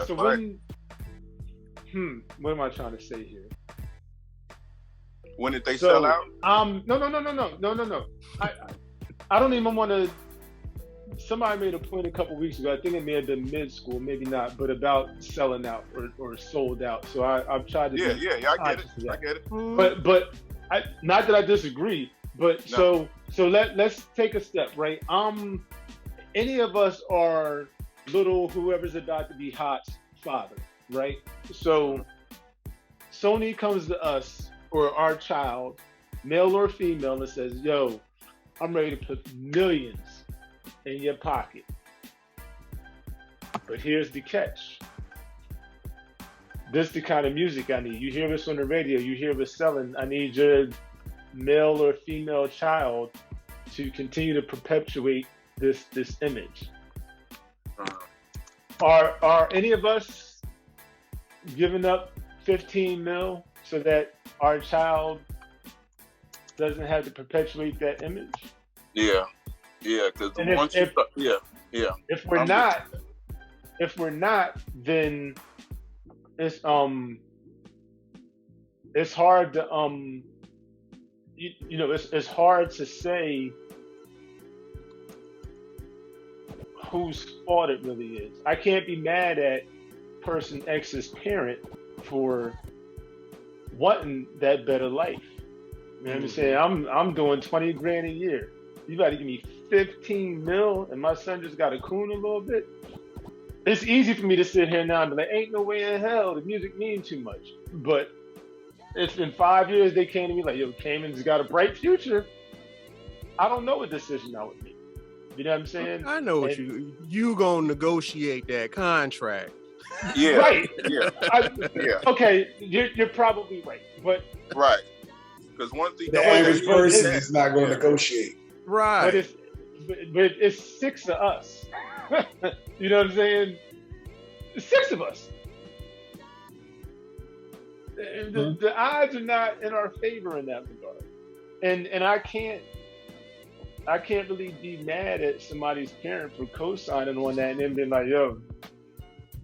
What am I trying to say here? When did they sell out? No. I don't even want to. Somebody made a point a couple weeks ago. I think it may have been mid school, maybe not, but about selling out or sold out. So I've tried to. I get it. But not that I disagree. But so let's take a step, right? Any of us are little whoever's about to be hot's father, right? So Sony comes to us or our child, male or female, and says, yo, I'm ready to put millions in your pocket. But here's the catch. This is the kind of music I need. You hear this on the radio, you hear this selling. I need your male or female child to continue to perpetuate this image. Are any of us giving up 15 mil so that our child doesn't have to perpetuate that image? Yeah, because if we're not, then it's hard to it's hard to say whose fault it really is. I can't be mad at person X's parent for wanting that better life. You know what I'm saying? I'm doing 20 grand a year. You got to give me 15 mil, and my son just got to coon a little bit. It's easy for me to sit here now and be like, ain't no way in hell the music means too much. But if in 5 years they came to me like, yo, Cayman's got a bright future, I don't know what decision I would make. You know what I'm saying? I know what you gonna negotiate that contract. Yeah. Right. Yeah. Okay, you're probably right. But right. Because once the average person is not going to negotiate. Right. But it's 6 of us. You know what I'm saying? 6 of us. The odds are not in our favor in that regard. And I can't really be mad at somebody's parent for co-signing on that and then being like, yo,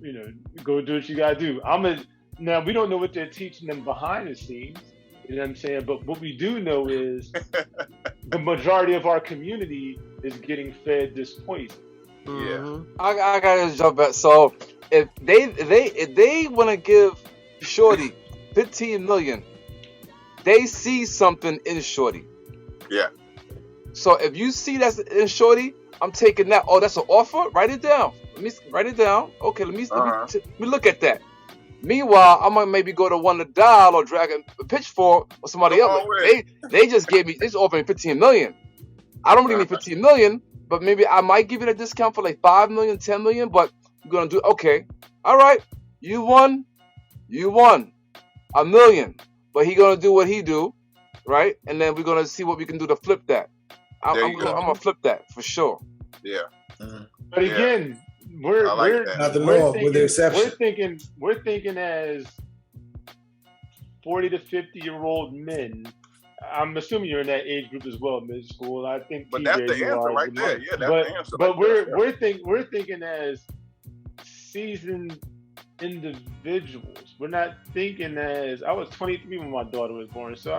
you know, go do what you gotta do. Now we don't know what they're teaching them behind the scenes. You know what I'm saying? But what we do know is the majority of our community is getting fed this poison. Yeah. I gotta jump back. So if they want to give Shorty 15 million, they see something in Shorty. Yeah. So if you see that's in Shorty, I'm taking that. Oh, that's an offer. Write it down. Let me write it down. Okay, let me look at that. Meanwhile, I might maybe go to one to dial or drag a pitchfork or somebody else. They just gave me, they just offered me 15 million. I don't really need 15 million, but maybe I might give it a discount for like 5 million, 10 million, but you're going to do, okay. All right. You won $1 million, but he going to do what he do. Right. And then we're going to see what we can do to flip that. I'm going to flip that for sure. Yeah. But again, we're not the norm, with the exception. We're thinking as 40 to 50-year-old men. I'm assuming you're in that age group as well, mid school. I think. But that's the answer right there. Yeah, that's the answer. But we're thinking as seasoned individuals. We're not thinking as I was 23 when my daughter was born. So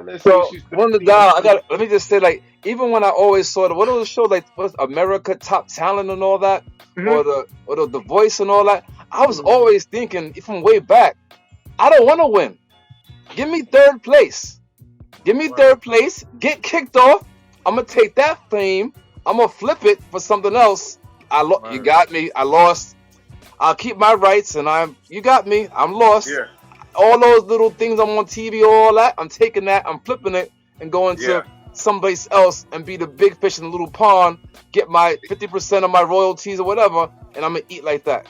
let's say she's 15. One to dial. Let me just say, like, even when I always saw what was the show, like, what's America Top Talent and all that, or the Voice and all that, I was always thinking from way back, I don't want to win. Give me third place. Give me third place. Get kicked off. I'm gonna take that fame. I'm gonna flip it for something else. You got me. I lost. I'll keep my rights, and you got me. I'm lost. Yeah. All those little things I'm on TV, all that, I'm taking that, I'm flipping it, and going to somebody else and be the big fish in the little pond, get my 50% of my royalties or whatever, and I'm gonna eat like that.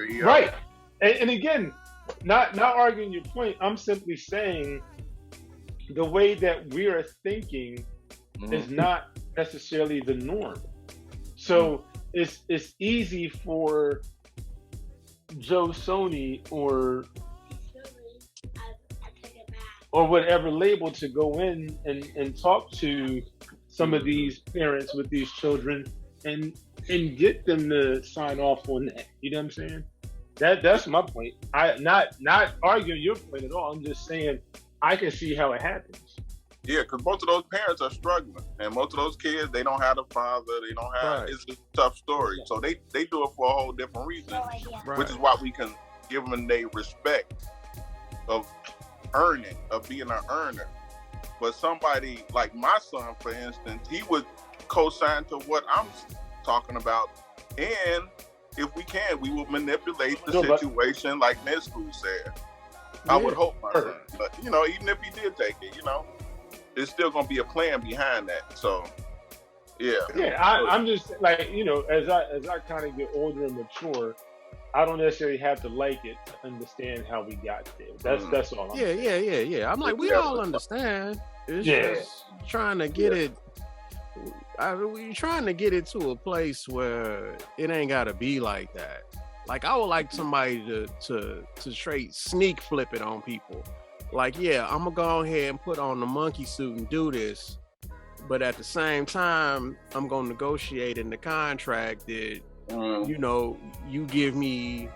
Yeah. Right. And again, not arguing your point. I'm simply saying the way that we are thinking is not necessarily the norm. So it's easy for Joe Sony or whatever label to go in and talk to some of these parents with these children and get them to sign off on that. You know what I'm saying? That's my point. I not arguing your point at all. I'm just saying I can see how it happens. Yeah, because most of those parents are struggling, and most of those kids, they don't have a father. They don't have. It's a tough story. So they do it for a whole different reason, which is why we can give them their respect of earning, of being an earner. But somebody like my son, for instance, he would co-sign to what I'm talking about, and if we can, we will manipulate the situation, like Med School said. I would hope my son, but even if he did take it, there's still gonna be a plan behind that. So, I'm just like, as I kind of get older and mature, I don't necessarily have to like it to understand how we got there. That's all. I'm like, we all understand. It's just trying to get it. We're trying to get it to a place where it ain't gotta be like that. Like, I would like somebody to straight sneak flip it on people. Like, I'm gonna go ahead and put on the monkey suit and do this, but at the same time, I'm gonna negotiate in the contract that you give me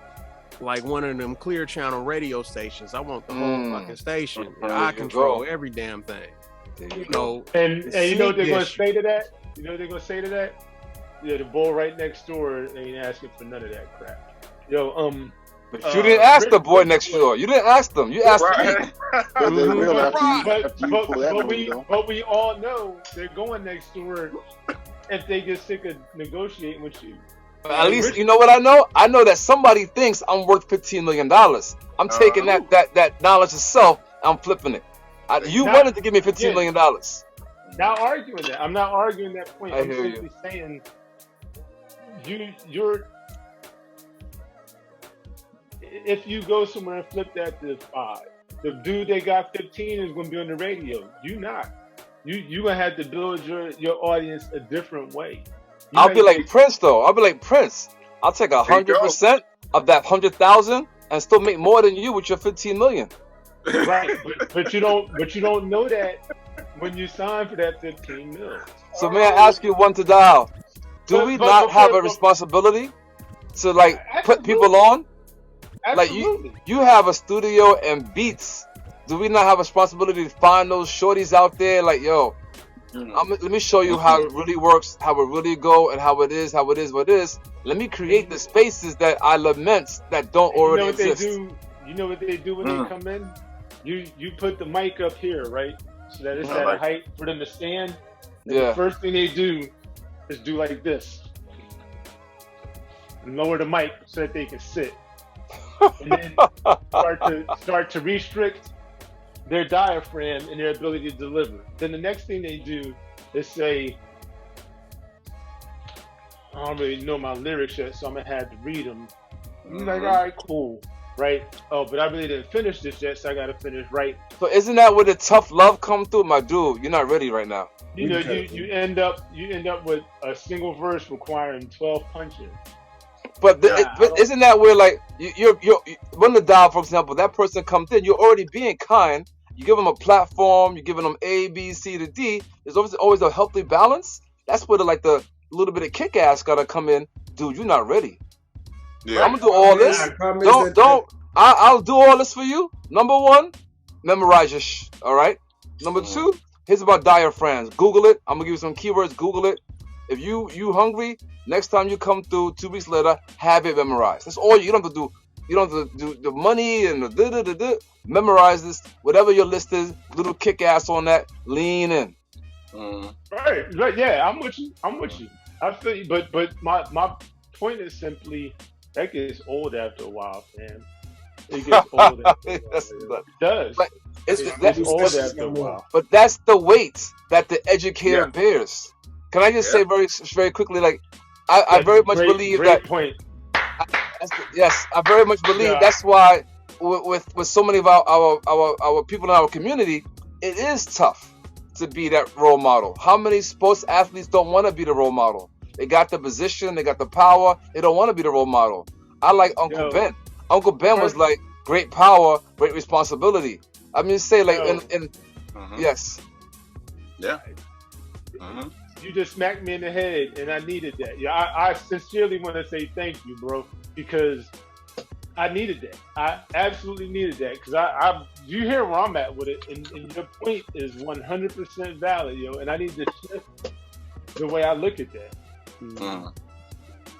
like one of them clear channel radio stations. I want the whole fucking station. I control every damn thing. And you know what they're gonna say to that? You know what they're gonna say to that? Yeah, the bull right next door ain't asking for none of that crap. But you didn't ask the boy Rich next boy. door. You didn't ask them. You asked me. Right. But they will But we all know they're going next door if they get sick of negotiating with you. But at least you know what I know. I know that somebody thinks I'm worth $15 million. I'm taking that knowledge itself. I'm flipping it. You wanted to give me $15 million. Not arguing that. I'm not arguing that point. I'm simply saying you're. If you go somewhere and flip that to 5, the dude that got 15 is going to be on the radio. You not. You gonna have to build your audience a different way. I'll be like Prince though. I'll be like Prince. I'll take 100% of that 100,000 and still make more than you with your 15 million. Right, but you don't know that when you sign for that 15 mil. So may I ask you one to dial? Do we not have a responsibility to like put people on? Absolutely. Like you have a studio and beats. Do we not have a responsibility to find those shorties out there? Like, yo, let me show you how it really works, how it really go, and how it is what it is. Let me create the spaces that I lament that don't already exist. You know what they do when they come in? You put the mic up here, right? So that it's at a height for them to stand. And the first thing they do is do like this. And lower the mic so that they can sit. And then start to restrict their diaphragm and their ability to deliver. Then the next thing they do is say, I don't really know my lyrics yet, so I'm gonna have to read them. I'm like, all right, cool, right? Oh, but I really didn't finish this yet, so I gotta finish right. So isn't that where the tough love come through, my dude? You're not ready right now. You know, you end up with a single verse requiring 12 punches. But isn't that where like you're when the dial, for example, that person comes in, you're already being kind. You give them a platform. You're giving them A, B, C to D. There's always a healthy balance. That's where the little bit of kick ass gotta come in. Dude, you're not ready. Yeah. I'm gonna do all this. I'll do all this for you. Number 1, memorize your all right. Number 2, here's about diaphragms. Google it. I'm gonna give you some keywords. Google it. If you hungry, next time you come through 2 weeks later, have it memorized. That's all you don't have to do. You don't have to do the money and the memorize this. Whatever your list is, little kick ass on that. Lean in. Right. Yeah, I'm with you. I feel you. But my point is simply that gets old after a while, fam. It gets old after a while. It does. But it's old after a while. But that's the weight that the educator bears. Can I just say very quickly, like I very much believe that. Point. I very much believe that's why with so many of our people in our community, it is tough to be that role model. How many sports athletes don't want to be the role model? They got the position, they got the power, they don't want to be the role model. I like Uncle Ben. Uncle Ben was like great power, great responsibility. I mean, say like yes. Yeah. You just smacked me in the head, and I needed that. Yeah, I sincerely want to say thank you, bro, because I needed that. I absolutely needed that because you hear where I'm at with it, and your point is 100% valid, yo. And I need to shift the way I look at that.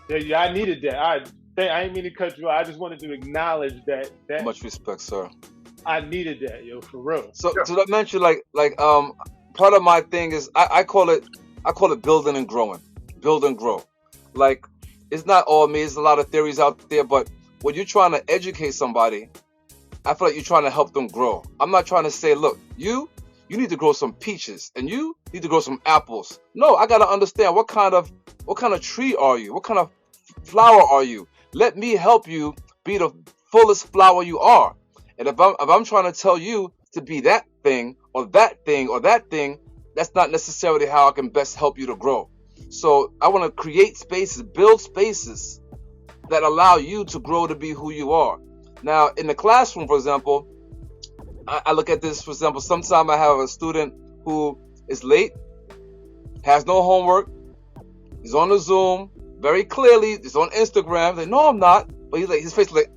Yeah, I needed that. I didn't mean to cut you off. I just wanted to acknowledge that. Much respect, sir. I needed that, yo, for real. So to mention, like part of my thing is I call it building and growing. Build and grow. Like, it's not all me. There's a lot of theories out there, but when you're trying to educate somebody, I feel like you're trying to help them grow. I'm not trying to say, look, you need to grow some peaches and you need to grow some apples. No, I gotta understand what kind of tree are you? What kind of flower are you? Let me help you be the fullest flower you are. And if I'm trying to tell you to be that thing or that thing or that thing, that's not necessarily how I can best help you to grow. So I want to create spaces, build spaces that allow you to grow to be who you are. Now, in the classroom, for example, I look at this, for example, sometimes I have a student who is late, has no homework, he's on the Zoom, very clearly, he's on Instagram. They know I'm not, but he's like, his face is like,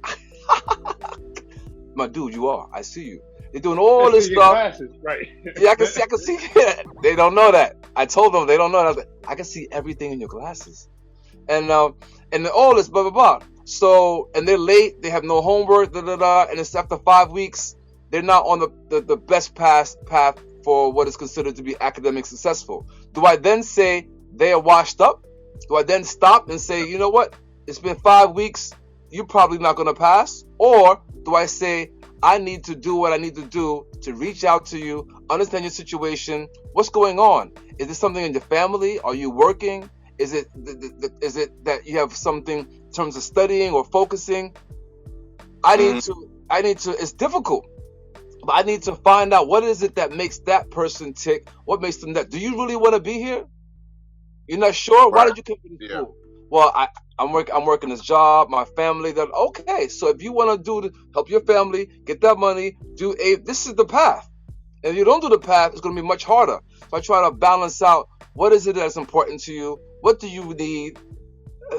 my dude, you are. I see you. They're doing all this stuff. Glasses, right? Yeah, I can see. They don't know that. I told them they don't know that. I can see everything in your glasses, and all this blah blah blah. So, and they're late, they have no homework, and it's after 5 weeks, they're not on the best path for what is considered to be academic successful. Do I then say they are washed up? Do I then stop and say, you know what? It's been 5 weeks, you're probably not going to pass? Or do I say, I need to do what I need to do to reach out to you, understand your situation, what's going on? Is this something in your family? Are you working? Is it that you have something in terms of studying or focusing? I need to, it's difficult, but I need to find out what is it that makes that person tick? What makes them that? Do you really want to be here? You're not sure? Why did you come to this school? Well, I'm working this job, my family, that okay. So if you want to help your family, get that money, this is the path. And if you don't do the path, it's going to be much harder. So I try to balance out what is it that's important to you? What do you need?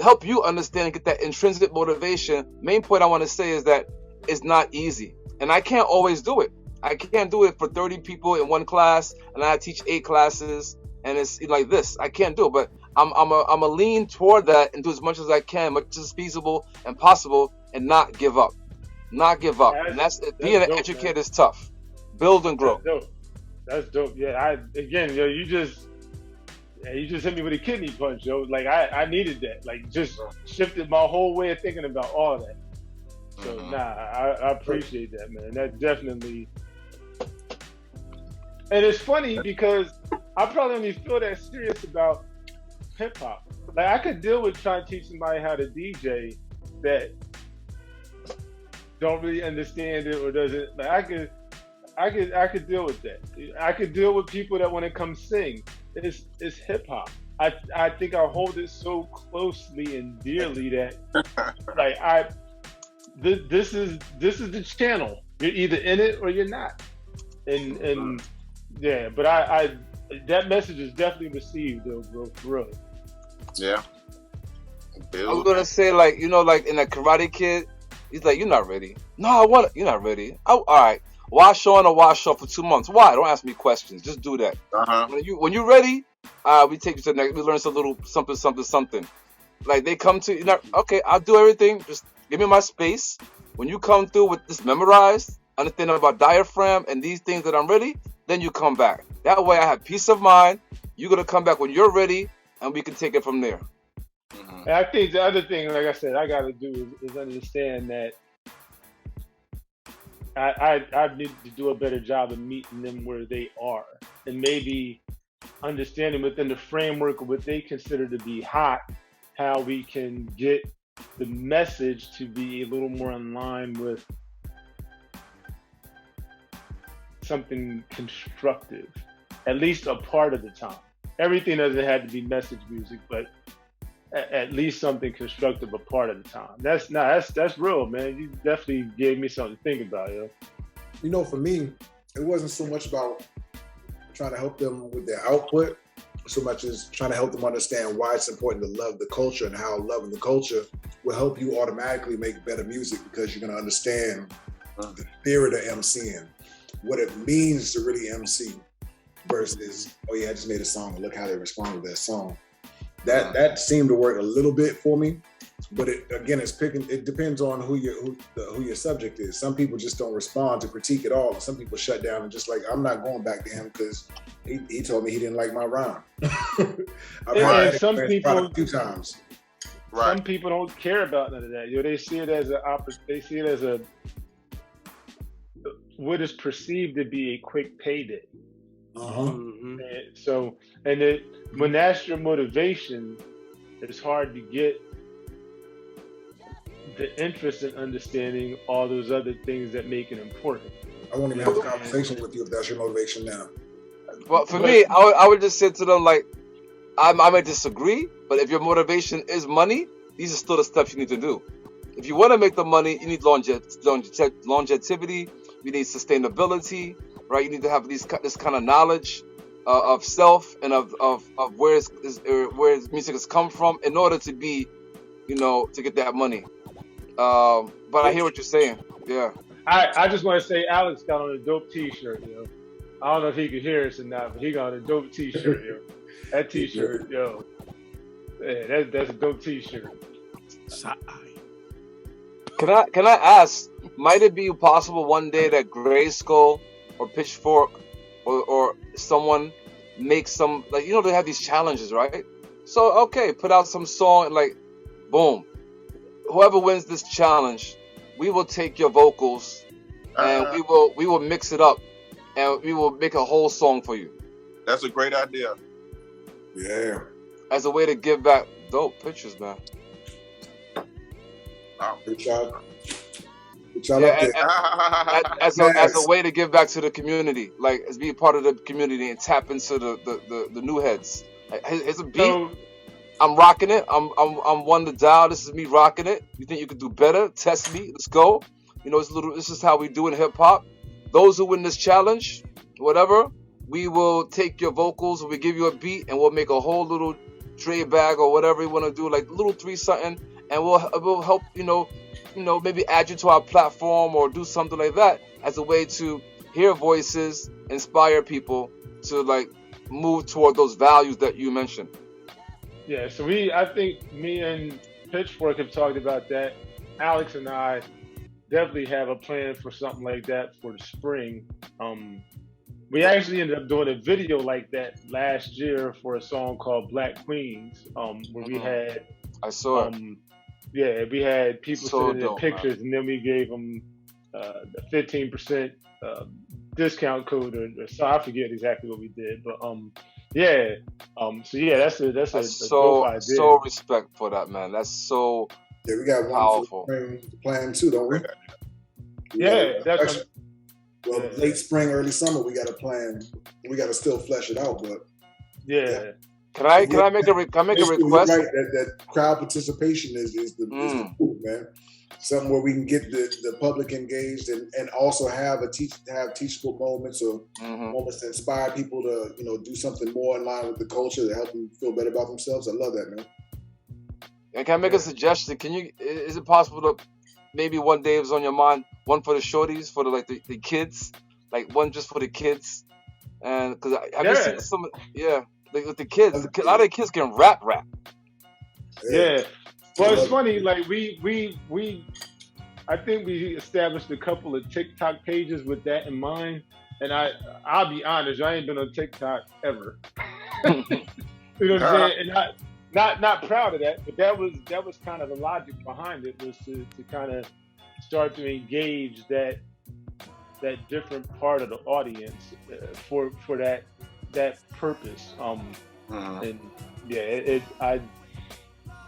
Help you understand and get that intrinsic motivation. Main point I want to say is that it's not easy. And I can't always do it. I can't do it for 30 people in one class, and I teach 8 classes, and it's like this. I can't do it, but I'm a lean toward that and do as much as I can, much as feasible and possible, and not give up. Not give up. And that's being an educator is tough. Build and grow. That's dope. Yeah, you just hit me with a kidney punch, yo. Like I needed that. Like just shifted my whole way of thinking about all that. So I appreciate that, man. That definitely. And it's funny because I probably only feel that serious about hip hop. Like I could deal with trying to teach somebody how to DJ that don't really understand it or doesn't. Like I could deal with that. I could deal with people that want to come sing. It's hip hop. I think I hold it so closely and dearly that like this is the channel. You're either in it or you're not. And yeah, but I that message is definitely received though, bro, for real. Yeah. I'm gonna say like in a Karate Kid, he's like, you're not ready. No, you're not ready. All right. Wash on or wash off for 2 months. Why? Don't ask me questions. Just do that. When you're ready, we take you to the next. We learn some little something. Like they come to okay. I'll do everything. Just give me my space. When you come through with this memorized, understanding about diaphragm and these things that I'm ready, then you come back. That way I have peace of mind. You're gonna come back when you're ready, and we can take it from there. And I think the other thing, like I said, I got to do is understand that I need to do a better job of meeting them where they are, and maybe understanding within the framework of what they consider to be hot, how we can get the message to be a little more in line with something constructive, at least a part of the time. Everything doesn't have to be message music, but at least something constructive a part of the time. That's real, man. You definitely gave me something to think about, yo. You know, for me, it wasn't so much about trying to help them with their output, so much as trying to help them understand why it's important to love the culture and how loving the culture will help you automatically make better music, because you're going to understand the spirit of MCing, what it means to really MC versus, oh yeah, I just made a song and look how they respond to that song. That seemed to work a little bit for me, but it depends on who your subject is. Some people just don't respond to critique at all. Some people shut down and just like, I'm not going back to him because he told me he didn't like my rhyme. And some people a few times. Right. Some people don't care about none of that. They see it as what is perceived to be a quick payday. And when that's your motivation, it's hard to get the interest in understanding all those other things that make it important. I won't even have a conversation with you if that's your motivation now. Well, for me, I would just say to them, like, I might disagree, but if your motivation is money, these are still the steps you need to do. If you want to make the money, you need longevity, you need sustainability, right? You need to have this kind of knowledge of self and of where music has come from in order to be, to get that money. But I hear what you're saying. Yeah. I just want to say Alex got on a dope T-shirt, yo. I don't know if he could hear us or not, but he got on a dope T-shirt, yo. That T-shirt, yo. Yeah, that's a dope T-shirt. Can I ask? Might it be possible one day that GRYSKLL or Pitchfork or someone makes some, like, you know, they have these challenges, right? So okay, put out some song and, like, boom, whoever wins this challenge, we will take your vocals and we will mix it up and we will make a whole song for you. That's a great idea. Yeah. As a way to give back. Dope pictures, man. Good job. Good job Yeah, up there. as a way to give back to the community, like as being part of the community and tap into the new heads. Like, here's a beat. So, I'm rocking it. I'm one to dial. This is me rocking it. You think you could do better? Test me. Let's go. You know, this is how we do in hip hop. Those who win this challenge, whatever, we will take your vocals, we give you a beat, and we'll make a whole little Dre bag or whatever you want to do, like little 3 something, and we'll help, you know, maybe add you to our platform or do something like that as a way to hear voices, inspire people to, like, move toward those values that you mentioned. yeah, so I think me and Pitchfork have talked about that. Alex and I definitely have a plan for something like that for the spring. We actually ended up doing a video like that last year for a song called Black Queens, where we had, I saw it. yeah, we had people So sending their dope, pictures, and then we gave them the 15% discount code, or so I forget exactly what we did, but yeah, so yeah, that's a dope idea. So respect for that, man. That's so Yeah, we got one powerful. for the plan too, don't we? Yeah, that's well, late spring, early summer, we got a plan. We got to still flesh it out, but yeah. Can I make a request? Right, that crowd participation is the move, man. Something where we can get the public engaged and also have teachable moments or moments to inspire people to, you know, do something more in line with the culture to help them feel better about themselves. I love that, man. And can I make a suggestion? Is it possible to maybe one day, it was on your mind, one for the shorties, for the kids, like one just for the kids, and because I've been seeing some, like with the kids, a lot of the kids can rap. Yeah. Well, it's funny. Like we I think we established a couple of TikTok pages with that in mind. And I'll be honest, I ain't been on TikTok ever. You know what I'm saying? And not proud of that, but that was kind of the logic behind it, was to kind of start to engage that different part of the audience for that purpose. And yeah,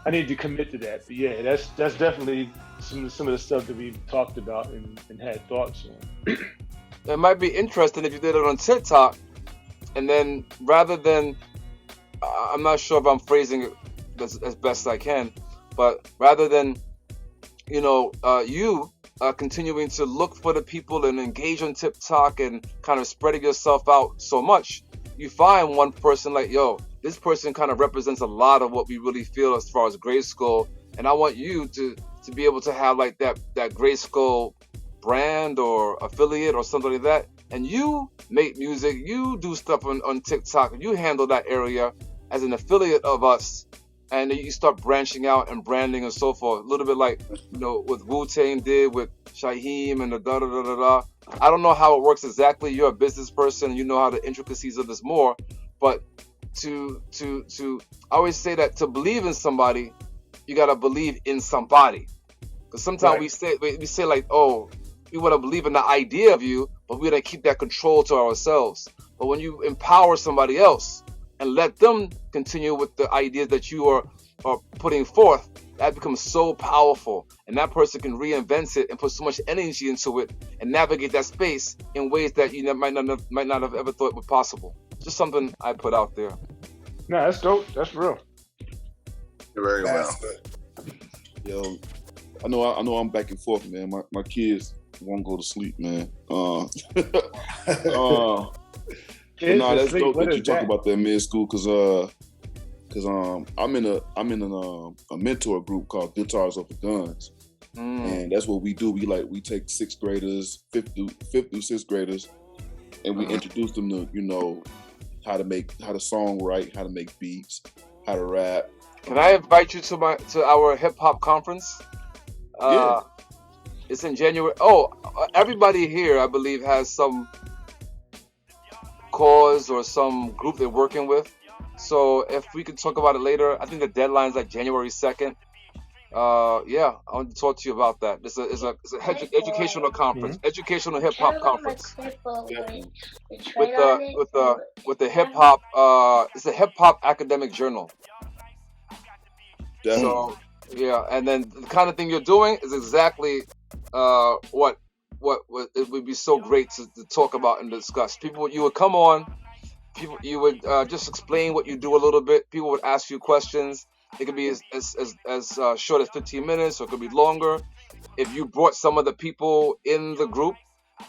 I need to commit to that. But yeah, that's definitely some of the stuff that we've talked about and had thoughts on. It might be interesting if you did it on TikTok, and then rather than, I'm not sure if I'm phrasing it as best I can, but rather than, you know, you continuing to look for the people and engage on TikTok and kind of spreading yourself out so much, you find one person like, yo, this person kind of represents a lot of what we really feel as far as GRYSKLL, and I want you to be able to have like that GRYSKLL brand or affiliate or something like that, and you make music, you do stuff on TikTok, you handle that area as an affiliate of us, and then you start branching out and branding and so forth, a little bit like, you know, what Wu-Tang did with Shaheem and the da-da-da-da-da. I don't know how it works exactly. You're a business person, you know how the intricacies of this more, but to I always say that to believe in somebody, you gotta believe in somebody. Because sometimes we say like, oh, we want to believe in the idea of you, but we gotta keep that control to ourselves. But when you empower somebody else and let them continue with the ideas that you are putting forth, that becomes so powerful, and that person can reinvent it and put so much energy into it and navigate that space in ways that you might not have ever thought were possible. Just something I put out there. No, that's dope. That's real. Very well. Yo, I know I'm back and forth, man. My kids won't go to sleep, man. No, that's dope that you talk about that mid school, cause I'm in a mentor group called Guitars Over Guns, and that's what we do. We take 6th graders, 5th through 6th graders, and we introduce them to, you know, how to songwrite, how to make beats, how to rap. Can I invite you to our hip hop conference? Yeah. It's in January. Oh, everybody here, I believe, has some cause or some group they're working with. So if we could talk about it later, I think the deadline's like January 2nd. Yeah, I want to talk to you about that. It's a educational conference, educational hip hop conference with the hip hop. It's a hip hop academic journal. So yeah, and then the kind of thing you're doing is exactly what it would be so great to talk about and discuss. People, you would come on, people, you would just explain what you do a little bit. People would ask you questions. It could be as short as 15 minutes, or it could be longer. If you brought some of the people in the group,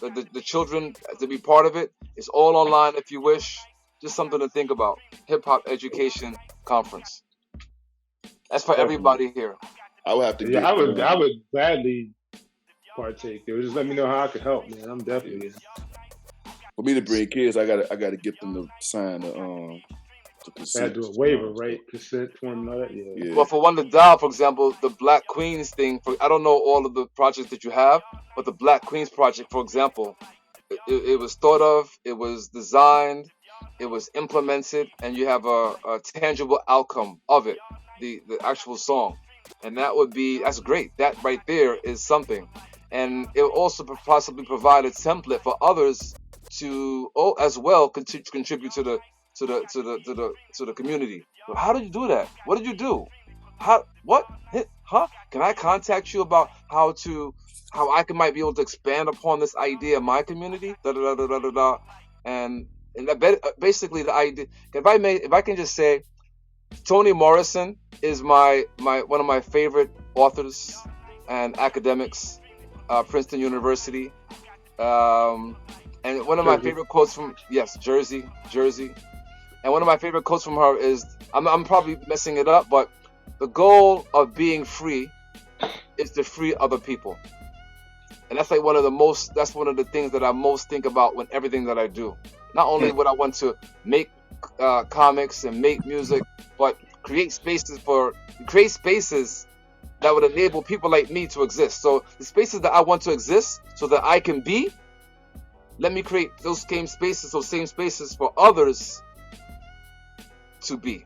the children, to be part of it, it's all online if you wish. Just something to think about. Hip Hop Education Conference. That's for everybody here. I would have to. Yeah, I would gladly partake. Just let me know how I could help, man. I'm definitely. For me to bring kids, I gotta get them to sign the consent. Do a waiver, right? Consent form, all that. Yeah. Well, for One to Dial, for example, the Black Queens thing. I don't know all of the projects that you have, but the Black Queens project, for example, it was thought of, it was designed, it was implemented, and you have a tangible outcome of it, the actual song, and that's great. That right there is something, and it will also possibly provide a template for others to as well contribute to the community. But how did you do that? What did you do? Can I contact you about how I might be able to expand upon this idea of my community? And basically the idea. If I can just say, Toni Morrison is one of my favorite authors and academics, Princeton University. And one of my favorite quotes from Jersey. And one of my favorite quotes from her is, I'm probably messing it up, but the goal of being free is to free other people. And that's like that's one of the things that I most think about when everything that I do. Not only would I want to make comics and make music, but create spaces that would enable people like me to exist. So the spaces that I want to exist so that I can be, let me create those same spaces for others to be.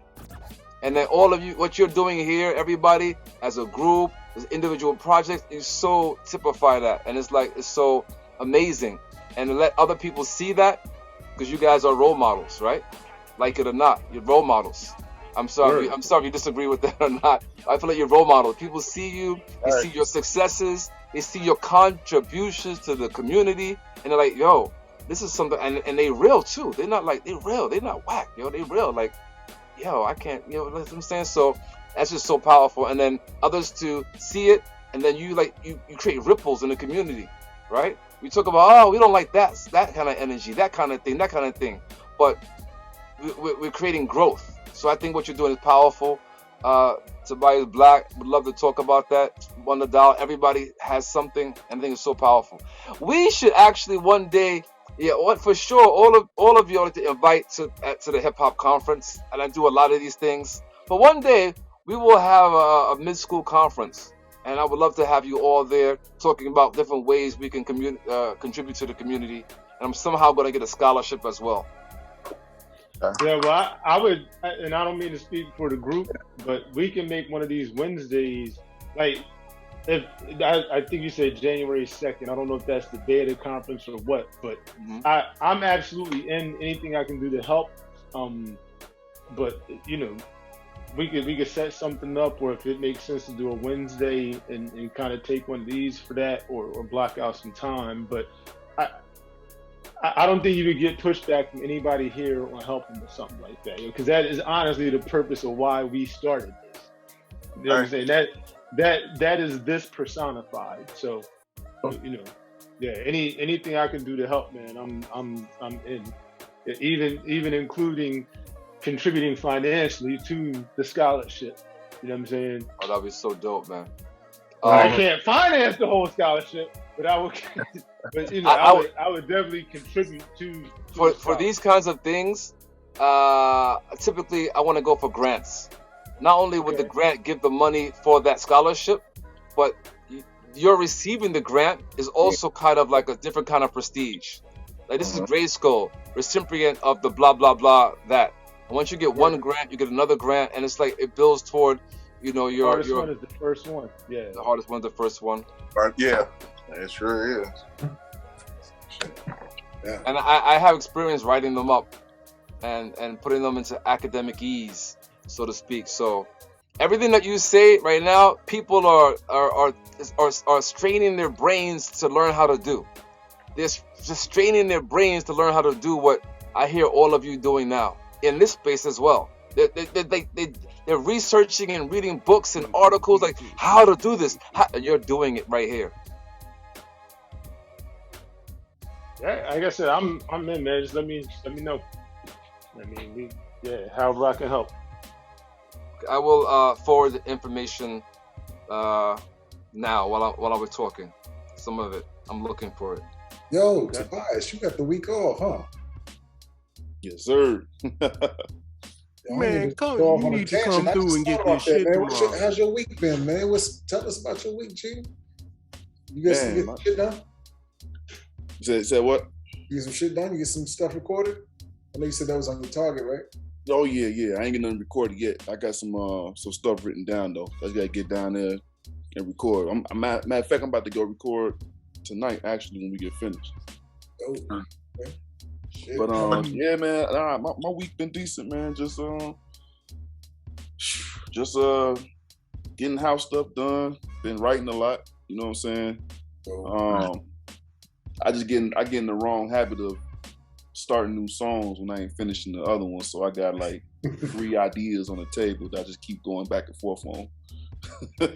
And then all of you, what you're doing here, everybody, as a group, as individual projects, you so typify that. And it's so amazing. And to let other people see that, because you guys are role models, right? Like it or not, you're role models. I'm sorry if you disagree with that or not. I feel like you're role models. People see you, they see your successes, they see your contributions to the community, and they're like, yo, this is something, and they real too. They're not real. They're not whack, yo. They real. Like, yo, I can't, you know what I'm saying? So that's just so powerful. And then others to see it, and then you create ripples in the community, right? We talk about, we don't like that kind of energy, that kind of thing. But we're creating growth. So I think what you're doing is powerful. Tobias Black would love to talk about that. One to Dial, everybody has something, and I think it's so powerful. We should actually one day, for sure, all of you are to invite to the hip hop conference, and I do a lot of these things. But one day we will have a mid-school conference, and I would love to have you all there talking about different ways we can contribute to the community. And I'm somehow going to get a scholarship as well. Yeah, well, I would, and I don't mean to speak for the group, but we can make one of these Wednesdays, like, I think you said January 2nd. I don't know if that's the day of the conference or what, but I'm absolutely in anything I can do to help. But we could set something up, or if it makes sense to do a Wednesday and kind of take one of these for that, or block out some time. But I don't think you would get pushback from anybody here on helping with something like that, because that is honestly the purpose of why we started this. You know what I'm saying? That is this personified. So, anything I can do to help, man, I'm in. Even including contributing financially to the scholarship. You know what I'm saying? Oh, that'd be so dope, man. I can't finance the whole scholarship, but I would. But I would definitely contribute to for these kinds of things. Typically, I want to go for grants. Not only would the grant give the money for that scholarship, but you're receiving the grant is also kind of like a different kind of prestige. Like this is GRYSKLL, recipient of the blah blah blah that. And once you get one grant, you get another grant, and it's like it builds toward, you know, your hardest one is the first one. Yeah. The hardest one is the first one. Yeah, it sure is. Yeah. And I have experience writing them up and putting them into academic ease, so to speak. So everything that you say right now, people are straining their brains to learn how to do. They're just straining their brains to learn how to do what I hear all of you doing now in this space as well. They're researching and reading books and articles like how to do this. You're doing it right here. Yeah, like I said, I'm in, man. Just let me know. I mean, however I can help. I will forward the information now while I was talking. Some of it, I'm looking for it. Yo, Tobias, you got the week off, huh? Yes, sir. Man, you need to come through and get this shit tomorrow. How's your week been, man? Tell us about your week, G. You get some shit done? You said what? You get some shit done? You get some stuff recorded? I know you said that was on your target, right? Oh yeah. I ain't get nothing recorded yet. I got some stuff written down though. I just gotta get down there and record. Matter of fact, I'm about to go record tonight actually when we get finished. Oh, okay. Shit. But yeah, man, my week been decent, man. Just getting house stuff done. Been writing a lot. You know what I'm saying? I get in the wrong habit of starting new songs when I ain't finishing the other ones. So I got like 3 ideas on the table that I just keep going back and forth on. I'm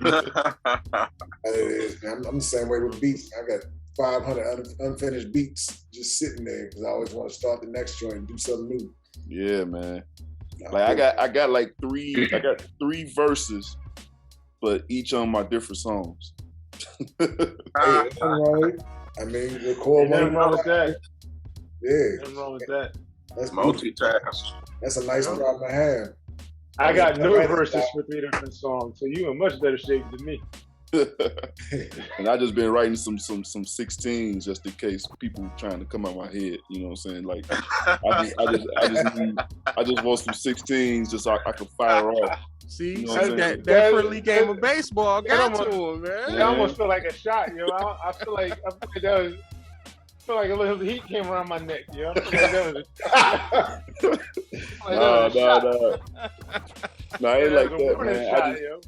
the same way with beats. I got 500 unfinished beats just sitting there because I always want to start the next joint and do something new. Yeah, man. Like I got like 3 verses, but each on my different songs. Hey, right. I mean, record one. Nothing wrong with that. Yeah. Nothing wrong with that. That's multitask. That's a nice problem to have. I got no verses for 3 different songs, so you in much better shape than me. And I just been writing some 16s just in case people trying to come out my head. You know what I'm saying? Like I just want some 16s just so I can fire off. See, you know that friendly game of baseball got to him, man. It almost felt like a shot, yo. I feel like a little heat came around my neck, yo. I feel like that was a shot. No, I ain't like that, man.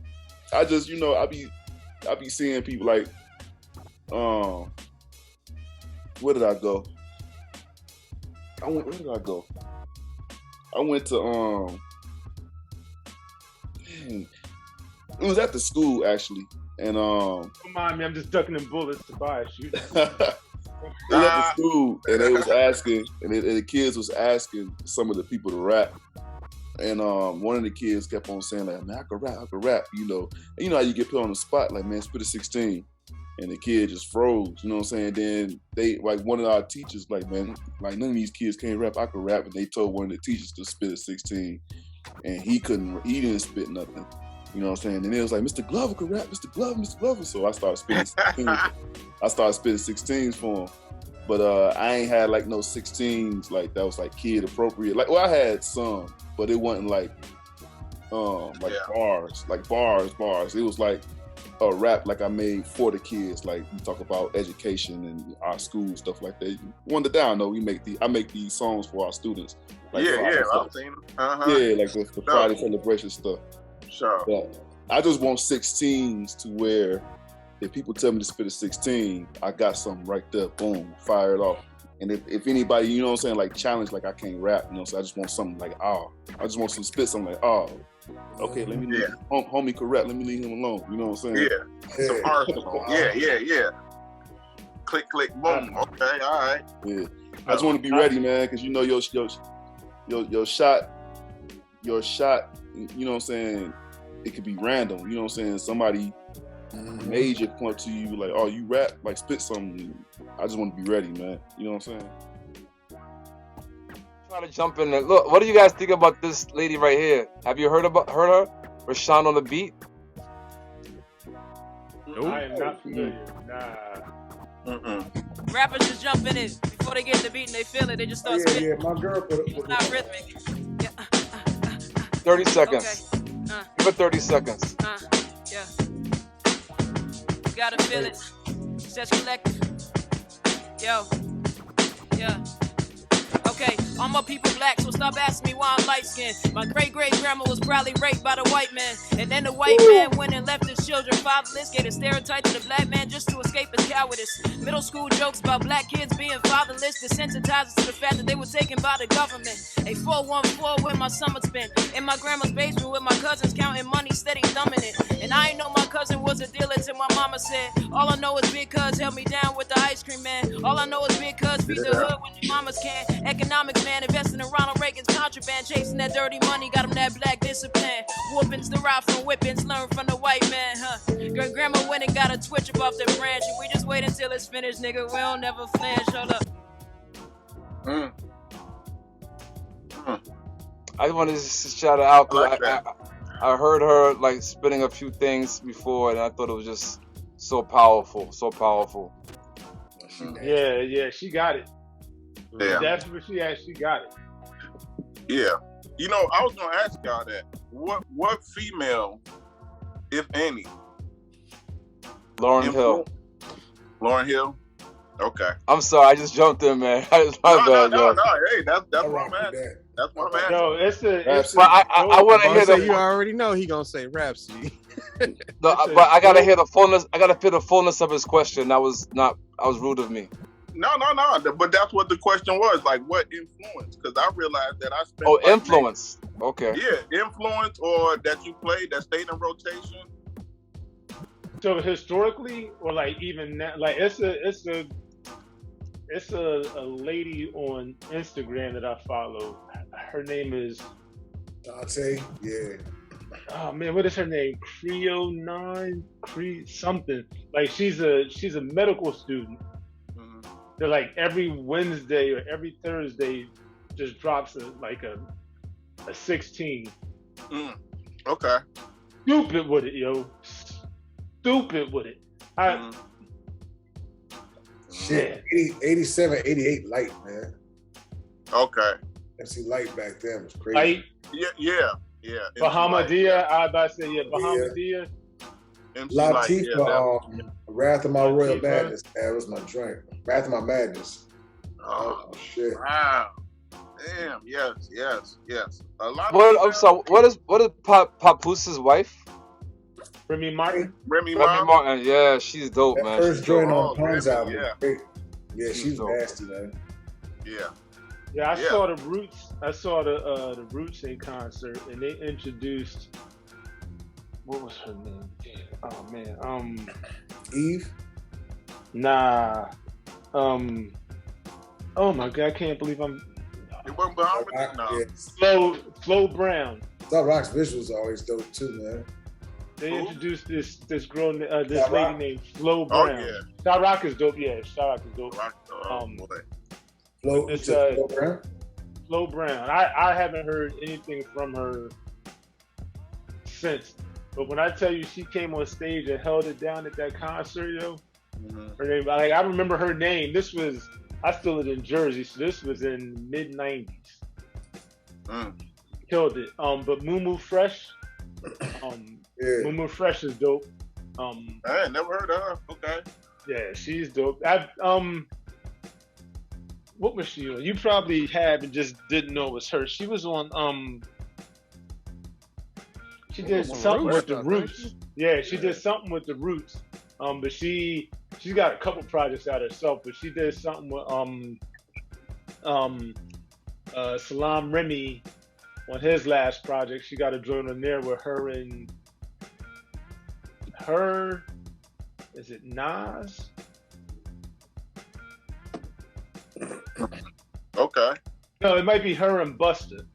I just, you know, I be seeing people like, where did I go? Where did I go? I went to it was at the school actually, and Come on, man, I'm just ducking them bullets to buy a shoot. They was at the school and they was asking, and the kids was asking some of the people to rap. And one of the kids kept on saying like, man, I could rap, you know. And you know how you get put on the spot, like, man, spit a 16. And the kid just froze, you know what I'm saying? Then they, like, one of our teachers, like, man, like, none of these kids can't rap, I could rap. And they told one of the teachers to spit a 16. And he didn't spit nothing. You know what I'm saying? And it was like, Mr. Glover could rap, Mr. Glover. So I started spitting 16s. I started spitting 16s for him. But I ain't had like no 16s like that was like kid appropriate. Like, well, I had some, but it wasn't like bars. It was like a rap like I made for the kids. Like we talk about education and our school stuff like that. One that down though, I make these songs for our students. Like I've seen them. Yeah, like the Friday celebration stuff. Sure. But I just want 16s to where if people tell me to spit a 16, I got something right there, boom, fire it off. And if anybody, you know what I'm saying, like challenge, like I can't rap, you know, so I just want something like, I just want some spit, something like, okay, let me leave homie could rap, let me leave him alone, you know what I'm saying? Yeah, some arsenal. Yeah. Click, boom, okay, all right. Yeah, I just want to be ready, man, because you know your shot, you know what I'm saying, it could be random, you know what I'm saying, somebody major point to you like, oh, you rap, like spit something. I just want to be ready, man. You know what I'm saying? Try to jump in there. Look, what do you guys think about this lady right here? Have you heard her? Rashawn on the beat? Nope. I am not familiar. Nah. Rappers just jump in it before they get the beat and they feel it. They just start spitting. Yeah, my girl put It's not rhythmic. Yeah. 30 seconds. Okay. Give it 30 seconds. Yeah. You gotta feel it. Says collective. Yo. Yeah. Okay, all my people black, so stop asking me why I'm light-skinned. My great-great-grandma was probably raped by the white man. And then the white man went and left his children fatherless. Gave a stereotype to the black man just to escape his cowardice. Middle school jokes about black kids being fatherless desensitized us to the fact that they were taken by the government. A 414 where my summer's been. In my grandma's basement with my cousins counting money, steady thumbing it. And I ain't know my cousin was a dealer till my mama said, all I know is big cuz held me down with the ice cream man. All I know is big cuz feed the hood when your mamas can. Economics, man, investing in Ronald Reagan's contraband, chasing that dirty money, got him that black discipline. Whoopings derived from whippings, learn from the white man, huh? Grandma went and got a twitch above the branch, and we just wait until it's finished, nigga. We don't never flinch. Hold up. I just wanted to shout her out because I heard her like spitting a few things before, and I thought it was just so powerful, so powerful. Yeah, she got it. Yeah. That's where she at. She got it. Yeah. You know, I was gonna ask y'all that. What female, if any, Lauryn Hill. Lauryn Hill? Okay. I'm sorry, I just jumped in, man. It's my bad, yo. No. Hey, that's what I'm asking. That's what I'm asking. No, it's but I want to hear You already know he gonna say Rhapsody. but I gotta hear the fullness. I gotta feel the fullness of his question. That was rude of me. No. But that's what the question was. Like, what influence? Because I realized that I spent. Oh, influence. Okay. Yeah, influence or that you played that stayed in rotation. So historically, or like even now, like it's a lady on Instagram that I follow. Her name is Dante. Yeah. Oh man, what is her name? Something. Like she's a medical student. They're like every Wednesday or every Thursday just drops a 16. Okay. Stupid with it, yo. Stupid with it. Shit. 87, 88 Lyte, man. Okay. MC Lyte back then was crazy. Lyte. Yeah. Bahamadia. I was about to say Bahamadia. Latifah, Wrath of My Royal Madness. That was my drink. Wrath of My Madness. Oh shit! Wow. Damn. Yes. A lot. I'm sorry. What is Papoose' wife? Remy Martin. Remy Martin. Yeah, she's dope, that man. First joint on Pun's Remy, album. Yeah. Yeah, she's nasty, man. Yeah, I saw the Roots. I saw the Roots in concert, and they introduced. What was her name? Oh man. Eve. Nah. Oh my God! I can't believe I'm. It wasn't Bahamadia. Flo Brown. Sa-Roc's visuals are always dope too, man. They introduced this girl, this lady named Flo Brown. Oh yeah. Sa-Roc is dope. Yeah, Sa-Roc is dope. Flo Brown. Flo Brown. I haven't heard anything from her since. But when I tell you she came on stage and held it down at that concert, yo, her name, like I remember her name. I still live in Jersey, so this was in mid-90s. Killed it. But Mumu Fresh, Mumu Fresh is dope. I never heard of her. Okay. Yeah, she's dope. What was she on? You probably have and just didn't know it was her. She was on she did something with the Roots. Yeah, she did something with the Roots. But she's got a couple projects out herself, but she did something with Salam Remy on his last project. She got a joint in there with her and is it Nas? Okay. No, it might be her and Busta.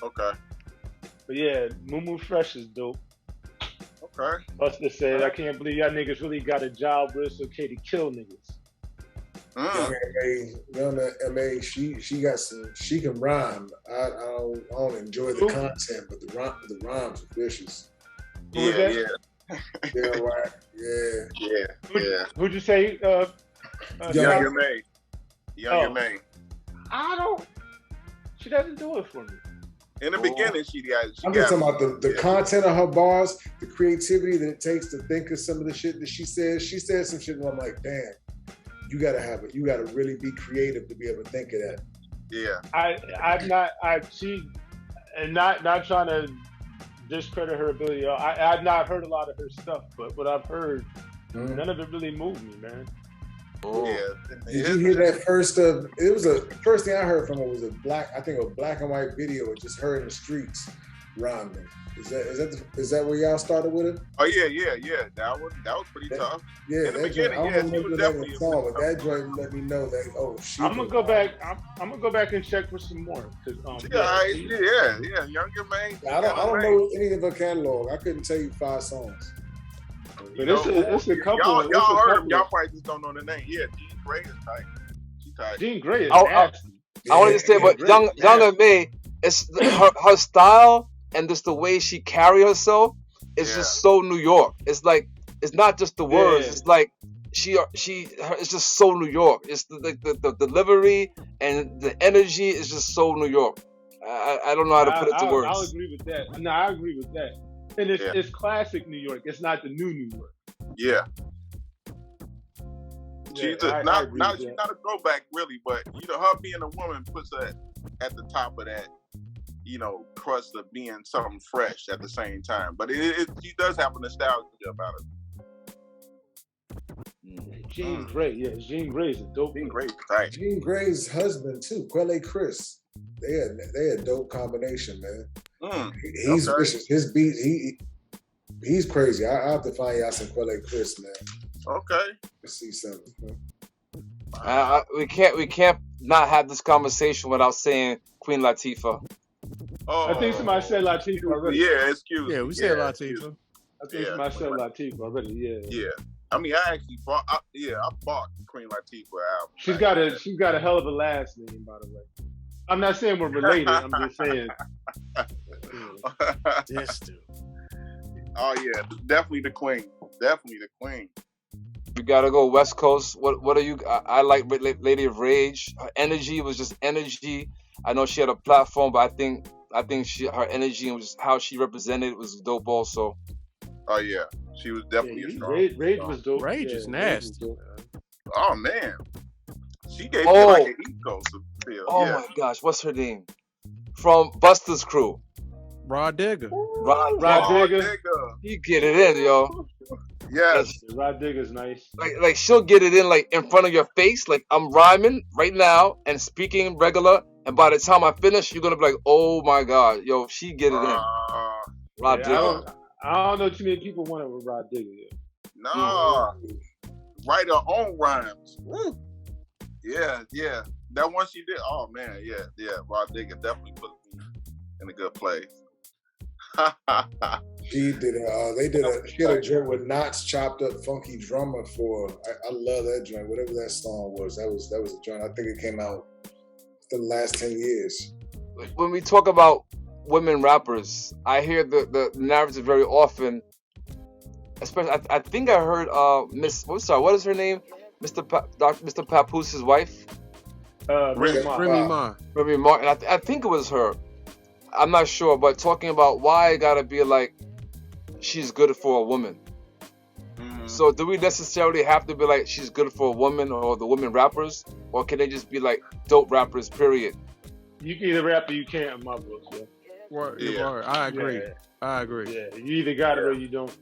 Okay. But yeah, Mumu Fresh is dope. Okay. Busta said, I can't believe y'all niggas really got a job where it's okay to kill niggas. MA, she can rhyme. I don't enjoy the content, but the rhymes are vicious. Yeah. Yeah, right. Yeah. Who'd you say? Younger May. Younger Oh. May. I don't. She doesn't do it for me. In the beginning, she I'm just talking about the content of her bars, the creativity that it takes to think of some of the shit that she says. She said some shit, and I'm like, damn, you gotta have it. You gotta really be creative to be able to think of that. Yeah. Not trying to discredit her ability. I've not heard a lot of her stuff, but what I've heard, none of it really moved me, man. Yeah. Did you hear that first? It was the first thing I heard from her was a black and white video. It just her in the streets rhyming. Is that where y'all started with it? Oh yeah. That was pretty tough. Yeah, in the beginning, she was definitely a song, but that joint let me know that I'm gonna go back. I'm gonna go back and check for some more. Yeah. Younger May. I don't know any of her catalog. I couldn't tell you 5 songs. But it's a couple. Y'all heard them. Y'all probably just don't know the name. Yeah, Jean Grae is tight. She tight. Jean Grae is nasty. I want to say, but Younger May, it's her style and just the way she carry herself is just so New York. It's like it's not just the words. Yeah. It's like it's just so New York. It's the delivery and the energy is just so New York. I don't know how to put it to words. I'll agree with that. No, I agree with that. And it's classic New York. It's not the new New York. Yeah. She's not a throwback really, but her being a woman puts her at the top of that, crust of being something fresh at the same time. But she does have a nostalgia about it. Jean Grae, Jean Grae is a dope. Jean Grae, right? Jean Grae's husband too, Quelle Chris. They a dope combination, man. He's vicious. His beat, he's crazy. I have to find y'all some Quelle Chris, man. Okay. Let's see something. We can't not have this conversation without saying Queen Latifah. Oh, I think somebody said Latifah already. Yeah, excuse me. Yeah, we said Latifah. I think somebody said Latifah already. Yeah. I mean, I actually bought. I bought Queen Latifah album. She's got a hell of a last name, by the way. I'm not saying we're related. I'm just saying. Yes, dude. Oh yeah, definitely the queen. Definitely the queen. You gotta go West Coast. What are you? I like Lady of Rage. Her energy was just energy. I know she had a platform, but I think her energy and just how she represented it was dope also. Oh yeah, she was definitely a strong. Rage was dope. Rage is nasty. Oh man, she gave me like an East Coast feel. Oh my gosh, what's her name? From Buster's Crew. Rod Digga. Rod Digga. You get it in, yo. Yes. Rod Digga's nice. Like she'll get it in like in front of your face. Like I'm rhyming right now and speaking regular, and by the time I finish, you're gonna be like, oh my god, yo, she get it in. Rod Digga. I don't know too many people want it with Rod Digga yet. No. Write her own rhymes. Woo. Yeah. That one she did. Oh man, yeah. Rod Digga definitely put me in a good place. She did she had a joint with Knots chopped up funky drummer for I love that joint. Whatever that song was, that was a joint. I think it came out the last 10 years. When we talk about women rappers, I hear the narrative very often. Especially, I think I heard what is her name? Mr. Papoose' wife? Remy Ma. Remy Ma. And I think it was her. I'm not sure, but talking about why it gotta be like she's good for a woman. Mm-hmm. So do we necessarily have to be like she's good for a woman or the women rappers? Or can they just be like dope rappers, period? You can either rap or you can't in my book, yeah. Word. I agree. Yeah. I agree. Yeah, you either got it or you don't.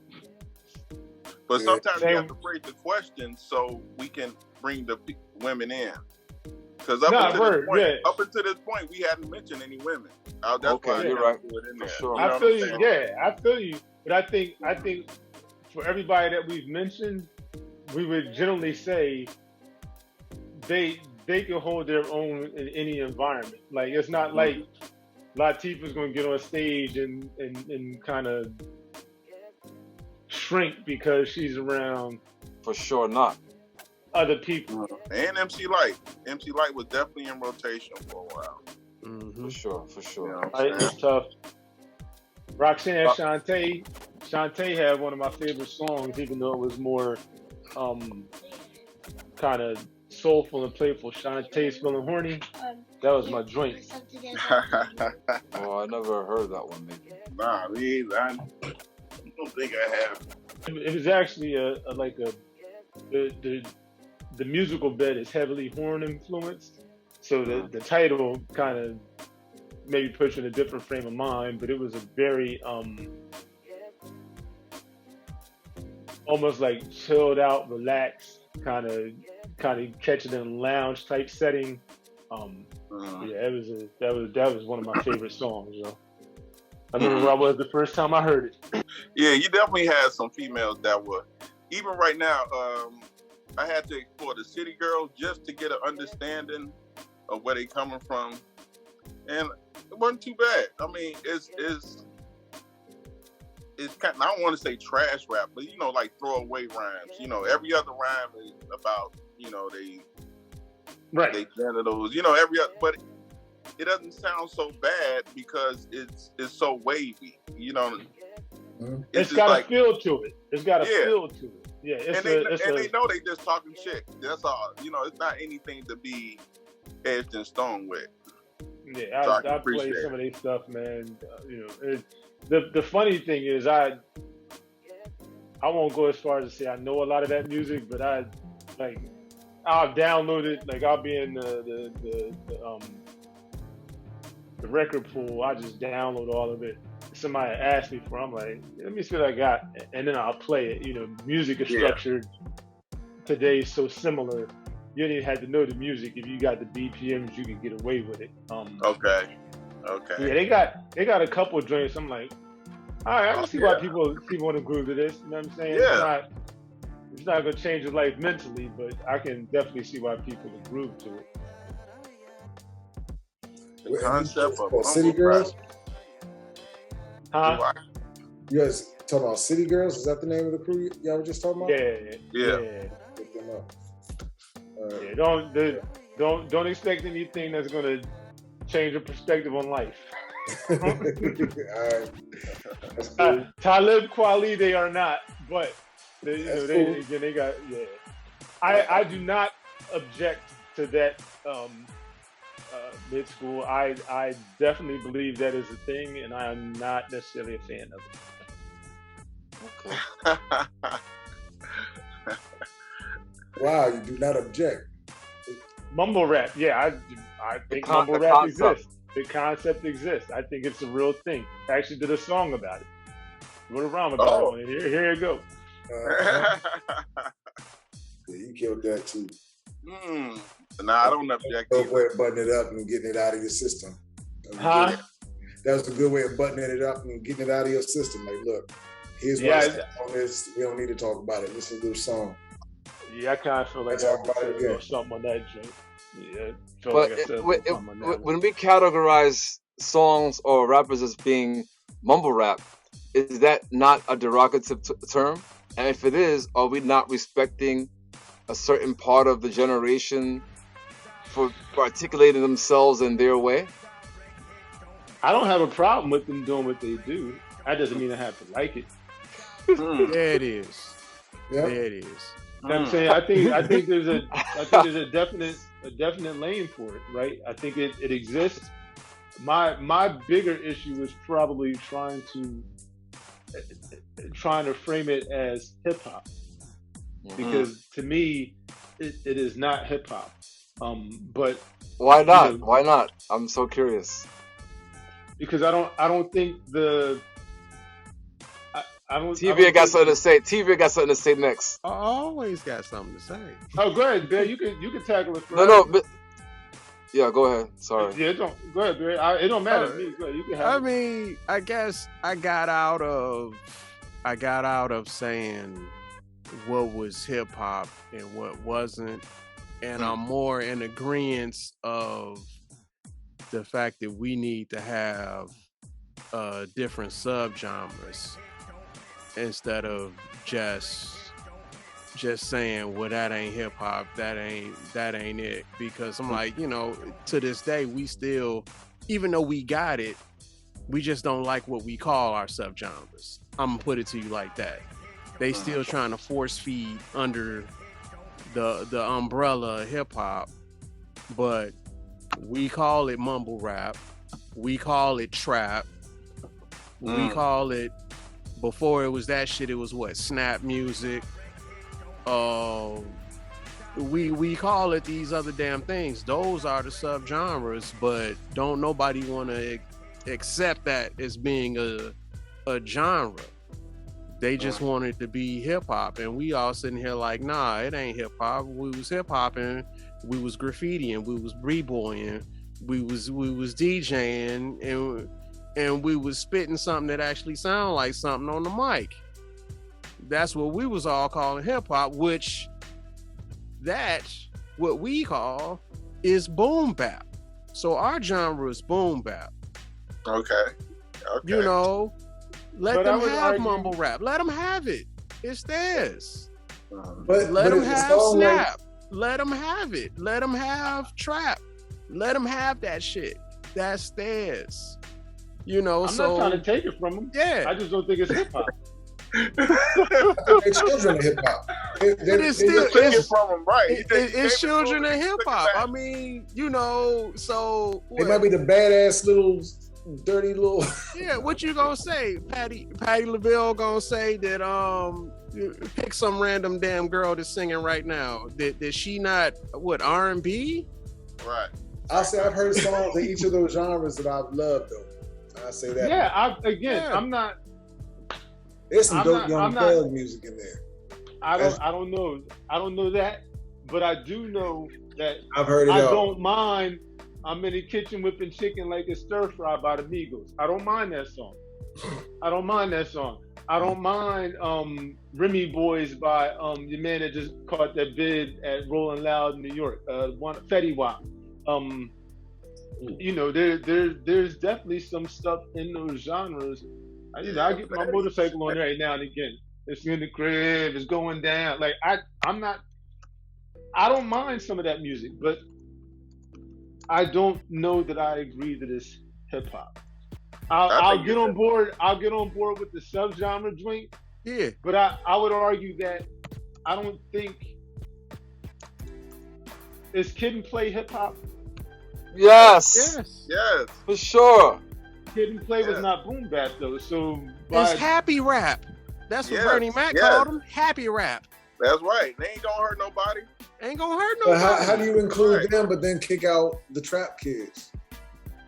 But sometimes you have to phrase the question so we can bring the women in. Because up until this point, we hadn't mentioned any women. That's why you're right. For sure. I feel you. Yeah, I feel you. But I think for everybody that we've mentioned, we would generally say they can hold their own in any environment. Like it's not like Latifah's going to get on stage and kind of shrink because she's around. For sure not. Other people. And MC Lyte. MC Lyte was definitely in rotation for a while. Mm-hmm. For sure. You know it's tough. Roxanne Shante, Shantae had one of my favorite songs, even though it was more kind of soulful and playful. Shantae's Feeling Horny. That was my joint. Oh, I never heard that one. Maybe. Nah, me either. I don't think I have. It was actually the musical bed is heavily horn influenced, so the title kind of maybe puts you in a different frame of mind. But it was a very almost like chilled out, relaxed, kind of catch it in a lounge type setting. Yeah, that was one of my favorite songs. You know, I remember where I was the first time I heard it. Yeah, you definitely had some females that were. Even right now, I had to explore the city girls just to get an understanding of where they coming from, and it wasn't too bad. I mean, it's kind of, I don't want to say trash rap, but you know, like throwaway rhymes. You know, every other rhyme is about, you know, they genitals. You know, every other, but it doesn't sound so bad because it's so wavy. You know, it's got like, a feel to it. It's got a feel to it. Yeah, they know they just talking shit. That's all. You know, it's not anything to be edged and stone with. Yeah, I play some of their stuff, man. You know, the funny thing is, I won't go as far as to say I know a lot of that music, but I'll download it. Like I'll be in the record pool. I just download all of it. Somebody asked me for, I'm like, let me see what I got, and then I'll play it. You know, music is structured today so similar. You don't even have to know the music. If you got the BPMs, you can get away with it. Okay. Yeah, they got a couple of joints. I'm like, all right, I can see why people want to groove to this. You know what I'm saying? Yeah. It's not gonna change your life mentally, but I can definitely see why people would groove to it. The concept of City Girls. Huh? You guys talking about City Girls? Is that the name of the crew y'all were just talking about? Yeah. Look them up. Yeah, don't expect anything that's gonna change your perspective on life. All right. That's cool. Talib Kweli, they are not, but they got I do not object to that mid school. I definitely believe that is a thing, and I am not necessarily a fan of it. Okay. Wow, you do not object. Mumble rap, yeah, I think mumble rap exists. The concept exists. I think it's a real thing. I actually did a song about it. Wrote a rhyme about it. Here you go. Yeah, you killed that too. Nah, I don't object. Good way of buttoning it up and getting it out of your system. Huh? That was a good way of buttoning it up and getting it out of your system. Like, look, here's what's on this. We don't need to talk about it. Listen to the song. Yeah, I kind of feel like I said something on that joint. Yeah, but when we categorize songs or rappers as being mumble rap, is that not a derogative term? And if it is, are we not respecting a certain part of the generation for articulating themselves in their way? I don't have a problem with them doing what they do. That doesn't mean I have to like it. There it is. Yeah. There it is. You know what I'm saying? I think there's a definite lane for it, right? I think it exists. My bigger issue is probably trying to frame it as hip hop, because to me it is not hip hop. But why not? You know, why not? I'm so curious. Because I don't think the TV got something to say. TV got something to say next. I always got something to say. Oh, go ahead, Bear. You can tackle it first. No, but yeah, go ahead. Sorry. Yeah, go ahead, Bear. It don't matter to me. Go ahead. You can have it. Mean, I guess I got out of saying what was hip hop and what wasn't, and I'm more in agreement of the fact that we need to have different subgenres instead of just saying, well, that ain't hip hop, that ain't it. Because I'm like, you know, to this day we still, even though we got it, we just don't like what we call our subgenres. I'm gonna put it to you like that. They still trying to force feed under the umbrella of hip hop, but we call it mumble rap, we call it trap, we call it, before it was that shit, it was what, snap music. We call it these other damn things. Those are the subgenres, but don't nobody want to accept that as being a genre. They just wanted to be hip hop, and we all sitting here like, nah, it ain't hip hop. We was hip hopping, we was graffitiing, we was b-boying, we was DJing, and we was spitting something that actually sounded like something on the mic. That's what we was all calling hip hop, which what we call is boom bap. So our genre is boom bap. Okay. You know, let them have argue, mumble rap. Let them have it. It's theirs. But Let them have snap. Like... Let them have it. Let them have trap. Let them have that shit. That's theirs. You know, I'm not trying to take it from them. Yeah. I just don't think it's hip hop. They're children of hip hop. It's still it's from them, right? It's children of hip hop. I mean, you know, so they might be the badass little dirty little. Yeah, what you gonna say? Patty LaBelle gonna say that pick some random damn girl that's singing right now. That she not what, R&B? Right. I'll say I've heard songs in each of those genres that I've loved though. I say that. Yeah, I'm not. There's some dope Young Thug music in there. I don't know that, but I do know that I've heard it. I don't mind. I'm in the kitchen whipping chicken like it's stir fry by the Migos. I don't mind that song. I don't mind Remy Boys by your man that just caught that bid at Rolling Loud in New York. Fetti Wap. You know, there's definitely some stuff in those genres. I get my motorcycle on there every now and again. It's in the crib, it's going down. Like I don't mind some of that music, but I don't know that I agree that it's hip hop. I'll get on board. I'll get on board with the subgenre joint. Yeah. But I would argue that I don't think is Kid and Play hip hop. Yes, for sure. Kid and Play was not boom bap though, so it's happy rap. That's what Bernie Mac called him. Happy rap. That's right. They ain't gonna hurt nobody. Ain't gonna hurt nobody. But how do you include them, but then kick out the trap kids?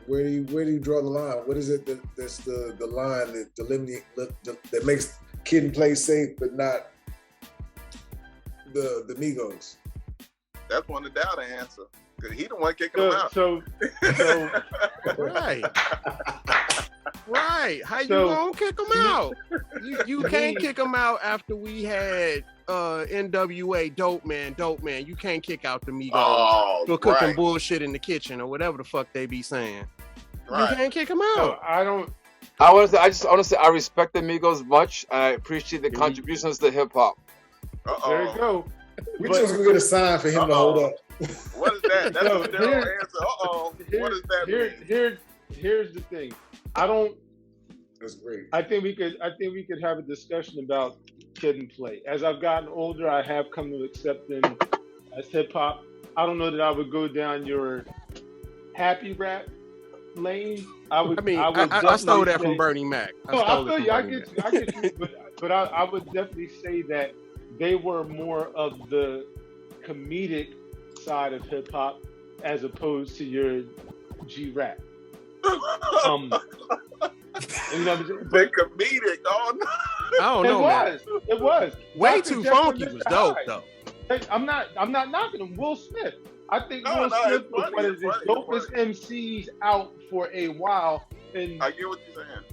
Where do you draw the line? What is it that's the line that makes Kid and Play safe, but not the Migos? That's one to doubt to answer. Cause he the one kicking them out. So right. Right. How you gonna kick them out? You can't kick them out after we had NWA Dope Man. You can't kick out the Migos for cooking bullshit in the kitchen or whatever the fuck they be saying. Right. You can't kick them out. So I want to say I respect the Migos much, and I appreciate the contributions to hip hop. There you go. We just gonna get a sign for him to hold up. What is that? That's a general answer. What does that mean? Here's the thing. That's great. I think we could have a discussion about Kid and Play. As I've gotten older, I have come to accept them as hip hop. I don't know that I would go down your happy rap lane. I stole that from Bernie Mac. I get you. But I would definitely say that they were more of the comedic side of hip hop as opposed to your G rap. You know, the comedic. Oh no. I don't know. It was. Way Too Funky was dope though. I'm not knocking him. Will Smith. I think Will Smith was one of the dopest MCs out for a while. And I get what you're saying.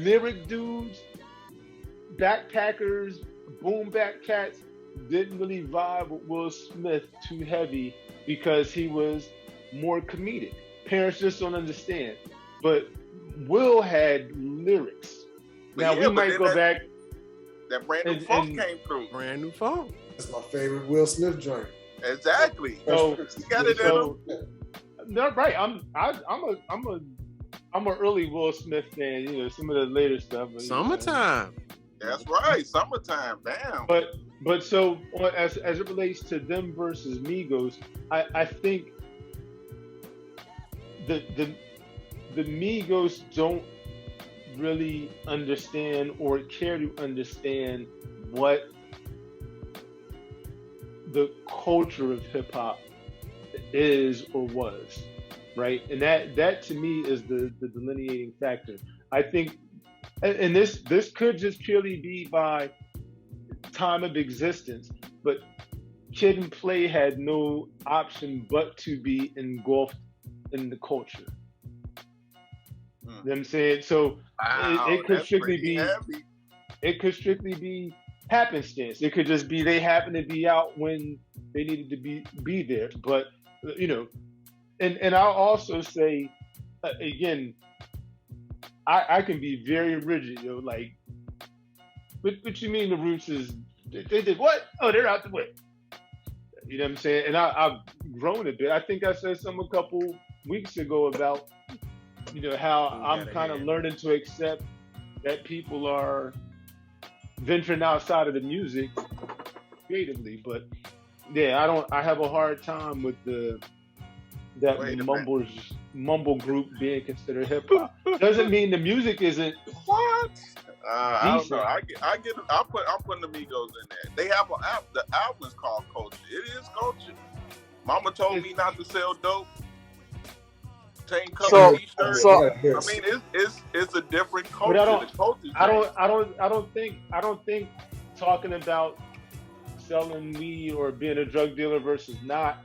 Lyric dudes, backpackers, boom bap cats didn't really vibe with Will Smith too heavy because he was more comedic. Parents just don't understand. But Will had lyrics. Now we might go back. That brand new funk came through. Brand new funk. That's my favorite Will Smith joint. Exactly. So he got it in him. No, right. I'm I'm an early Will Smith fan. You know, some of the later stuff. But, Summertime. That's right, summertime. Damn. But so as it relates to them versus Migos, I think the Migos don't really understand or care to understand what the culture of hip hop is or was, right? And that to me is the delineating factor. I think, and this could just purely be by time of existence, but Kid and Play had no option but to be engulfed in the culture. You know what I'm saying? So Wow, it could that's strictly pretty be heavy. it could strictly be happenstance. It could just be they happened to be out when they needed to be there. But you know, and I'll also say again, I can be very rigid, yo. Like, what you mean the Roots is they did what? Oh, they're out the way. You know what I'm saying? And I've grown a bit. I think I said something a couple weeks ago about, you know, how I'm kind of learning to accept that people are venturing outside of the music creatively. But yeah, I have a hard time with that mumble group being considered hip hop. Doesn't mean the music isn't what? I don't know. decent. I'm putting the Migos in there. They have an album. The album is called Culture. It is culture. Mama told me not to sell dope. Tank cover t-shirts. So- I mean, it's a different culture. But The culture's I don't think talking about selling weed or being a drug dealer versus not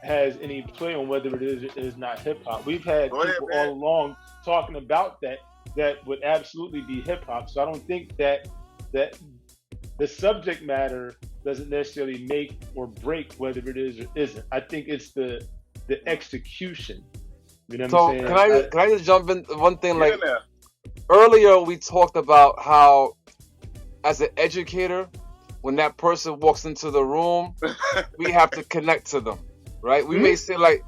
has any play on whether it is or is not hip hop. We've had people all along talking about that would absolutely be hip hop. So I don't think that the subject matter doesn't necessarily make or break whether it is or isn't. I think it's the execution. You know what I'm saying? Can I just jump in one thing? Like earlier, we talked about how, as an educator, when that person walks into the room, we have to connect to them, right? We may say like,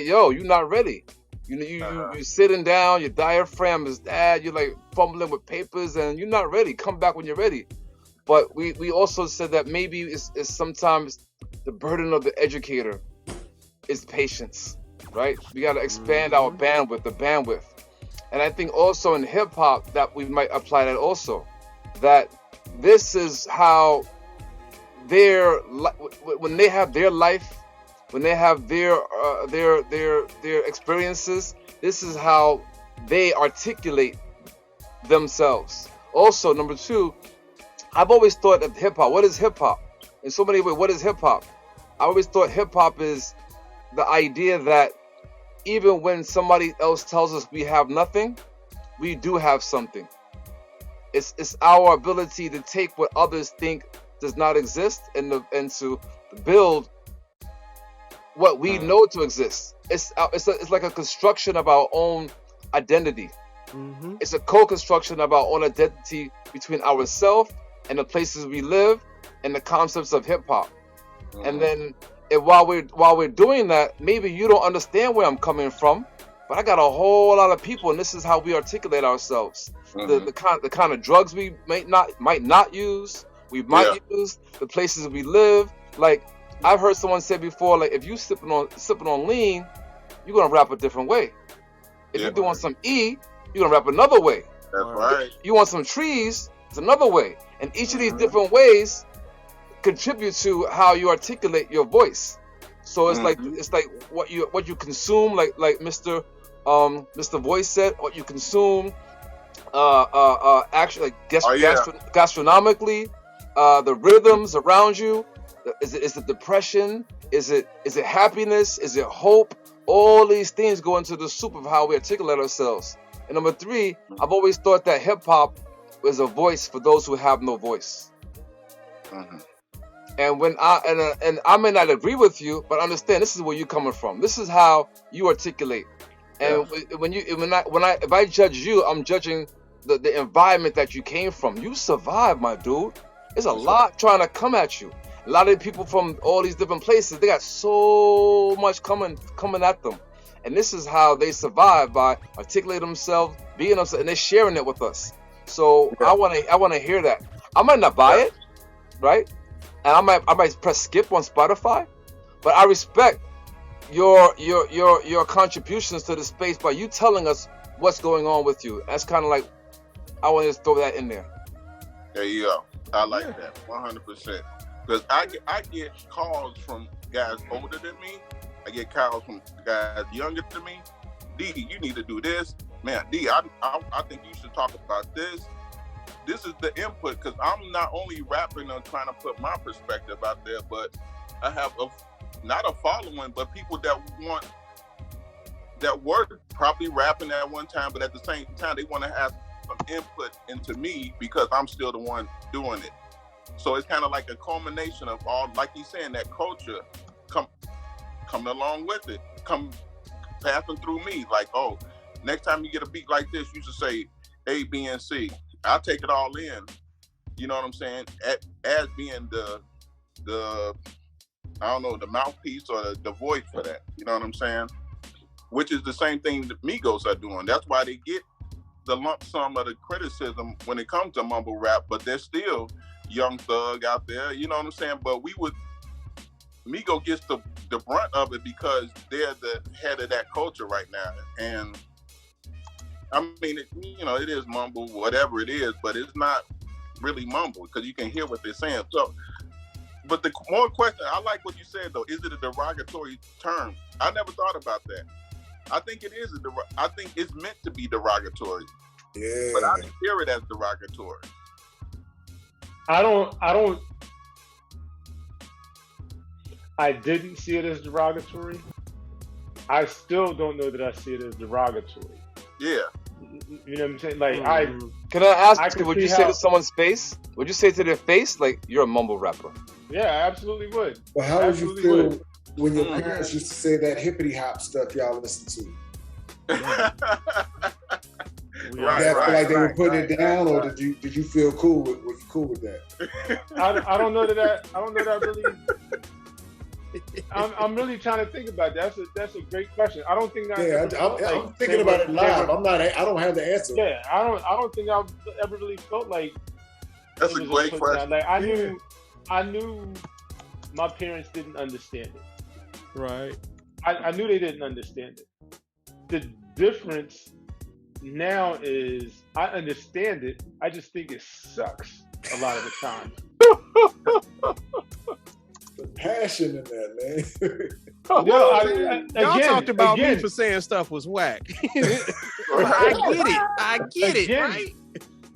yo, you're not ready. You're sitting down, your diaphragm is bad, you're like fumbling with papers, and you're not ready. Come back when you're ready. But we also said that maybe it's sometimes the burden of the educator is patience, right? We got to expand our bandwidth. And I think also in hip hop that we might apply that also, that this is how when they have their life, when they have their experiences, this is how they articulate themselves. Also, number two, I've always thought of hip hop. What is hip hop? In so many ways, what is hip hop? I always thought hip hop is the idea that even when somebody else tells us we have nothing, we do have something. It's our ability to take what others think does not exist and to build what we know to exist. It's like a construction of our own identity. Mm-hmm. It's a co-construction of our own identity between ourselves and the places we live and the concepts of hip hop. Mm-hmm. And then while we're doing that, maybe you don't understand where I'm coming from, but I got a whole lot of people, and this is how we articulate ourselves. Mm-hmm. The kind of drugs we might not use, we might use, the places we live. Like I've heard someone say before, like if you sipping on lean, you're gonna rap a different way. If you're doing some E, you're gonna rap another way. That's right. You want some trees, it's another way. And each of these different ways contribute to how you articulate your voice. So it's like what you consume, like Mr. Voice said, what you consume actually gastronomically, the rhythms around you. Is it depression? Is it happiness? Is it hope? All these things go into the soup of how we articulate ourselves. And number three, I've always thought that hip hop is a voice for those who have no voice. Mm-hmm. And when I may not agree with you, but understand this is where you're coming from. This is how you articulate. And if I judge you, I'm judging the environment that you came from. You survived, my dude. There's a lot trying to come at you. A lot of people from all these different places, they got so much coming at them. and this is how they survive, by articulating themselves, being themselves, and they're sharing it with us. So I want to hear that. I might not buy it, right? And I might press skip on Spotify, but I respect your contributions to the space by you telling us what's going on with you. That's kind of like, I want to throw that in there. There you go. I like that 100%. Because I get calls from guys older than me. I get calls from guys younger than me. D, you need to do this. Man, D, I think you should talk about this. This is the input, because I'm not only rapping and trying to put my perspective out there, but I have not a following, but people that were probably rapping at one time, but at the same time, they want to have some input into me because I'm still the one doing it. So it's kind of like a culmination of all, like he's saying, that culture coming along with it, passing through me. Like, oh, next time you get a beat like this, you should say A, B, and C. I'll take it all in. You know what I'm saying? As being the I don't know, the mouthpiece or the voice for that. You know what I'm saying? Which is the same thing that Migos are doing. That's why they get the lump sum of the criticism when it comes to mumble rap, but they're still Young Thug out there. You know what I'm saying? But Migos gets the brunt of it because they're the head of that culture right now. And I mean, it is mumble, whatever it is, but it's not really mumble because you can hear what they're saying. So, but the more question, I like what you said though. Is it a derogatory term? I never thought about that. I think it is. I think it's meant to be derogatory. Yeah. But I don't hear it as derogatory. I didn't see it as derogatory. I still don't know that I see it as derogatory. Yeah. You know what I'm saying? Like, Can I ask, would you say to someone's face? Would you say to their face, like, you're a mumble rapper? Yeah, I absolutely would. Well, how would you feel when your parents used to say that hippity hop stuff y'all listen to? Did you feel like they were putting it down, or did you feel cool with that? I don't know that I really. I'm really trying to think about that. That's a great question. I don't think that. Yeah, I'm thinking about it live. I don't have the answer. Yeah, I don't think I ever really felt like. That's a great question. Like I knew my parents didn't understand it. Right. I knew they didn't understand it. The difference now is I understand it. I just think it sucks a lot of the time. The passion in that, man. Y'all talked about me for saying stuff was whack. I get it, right?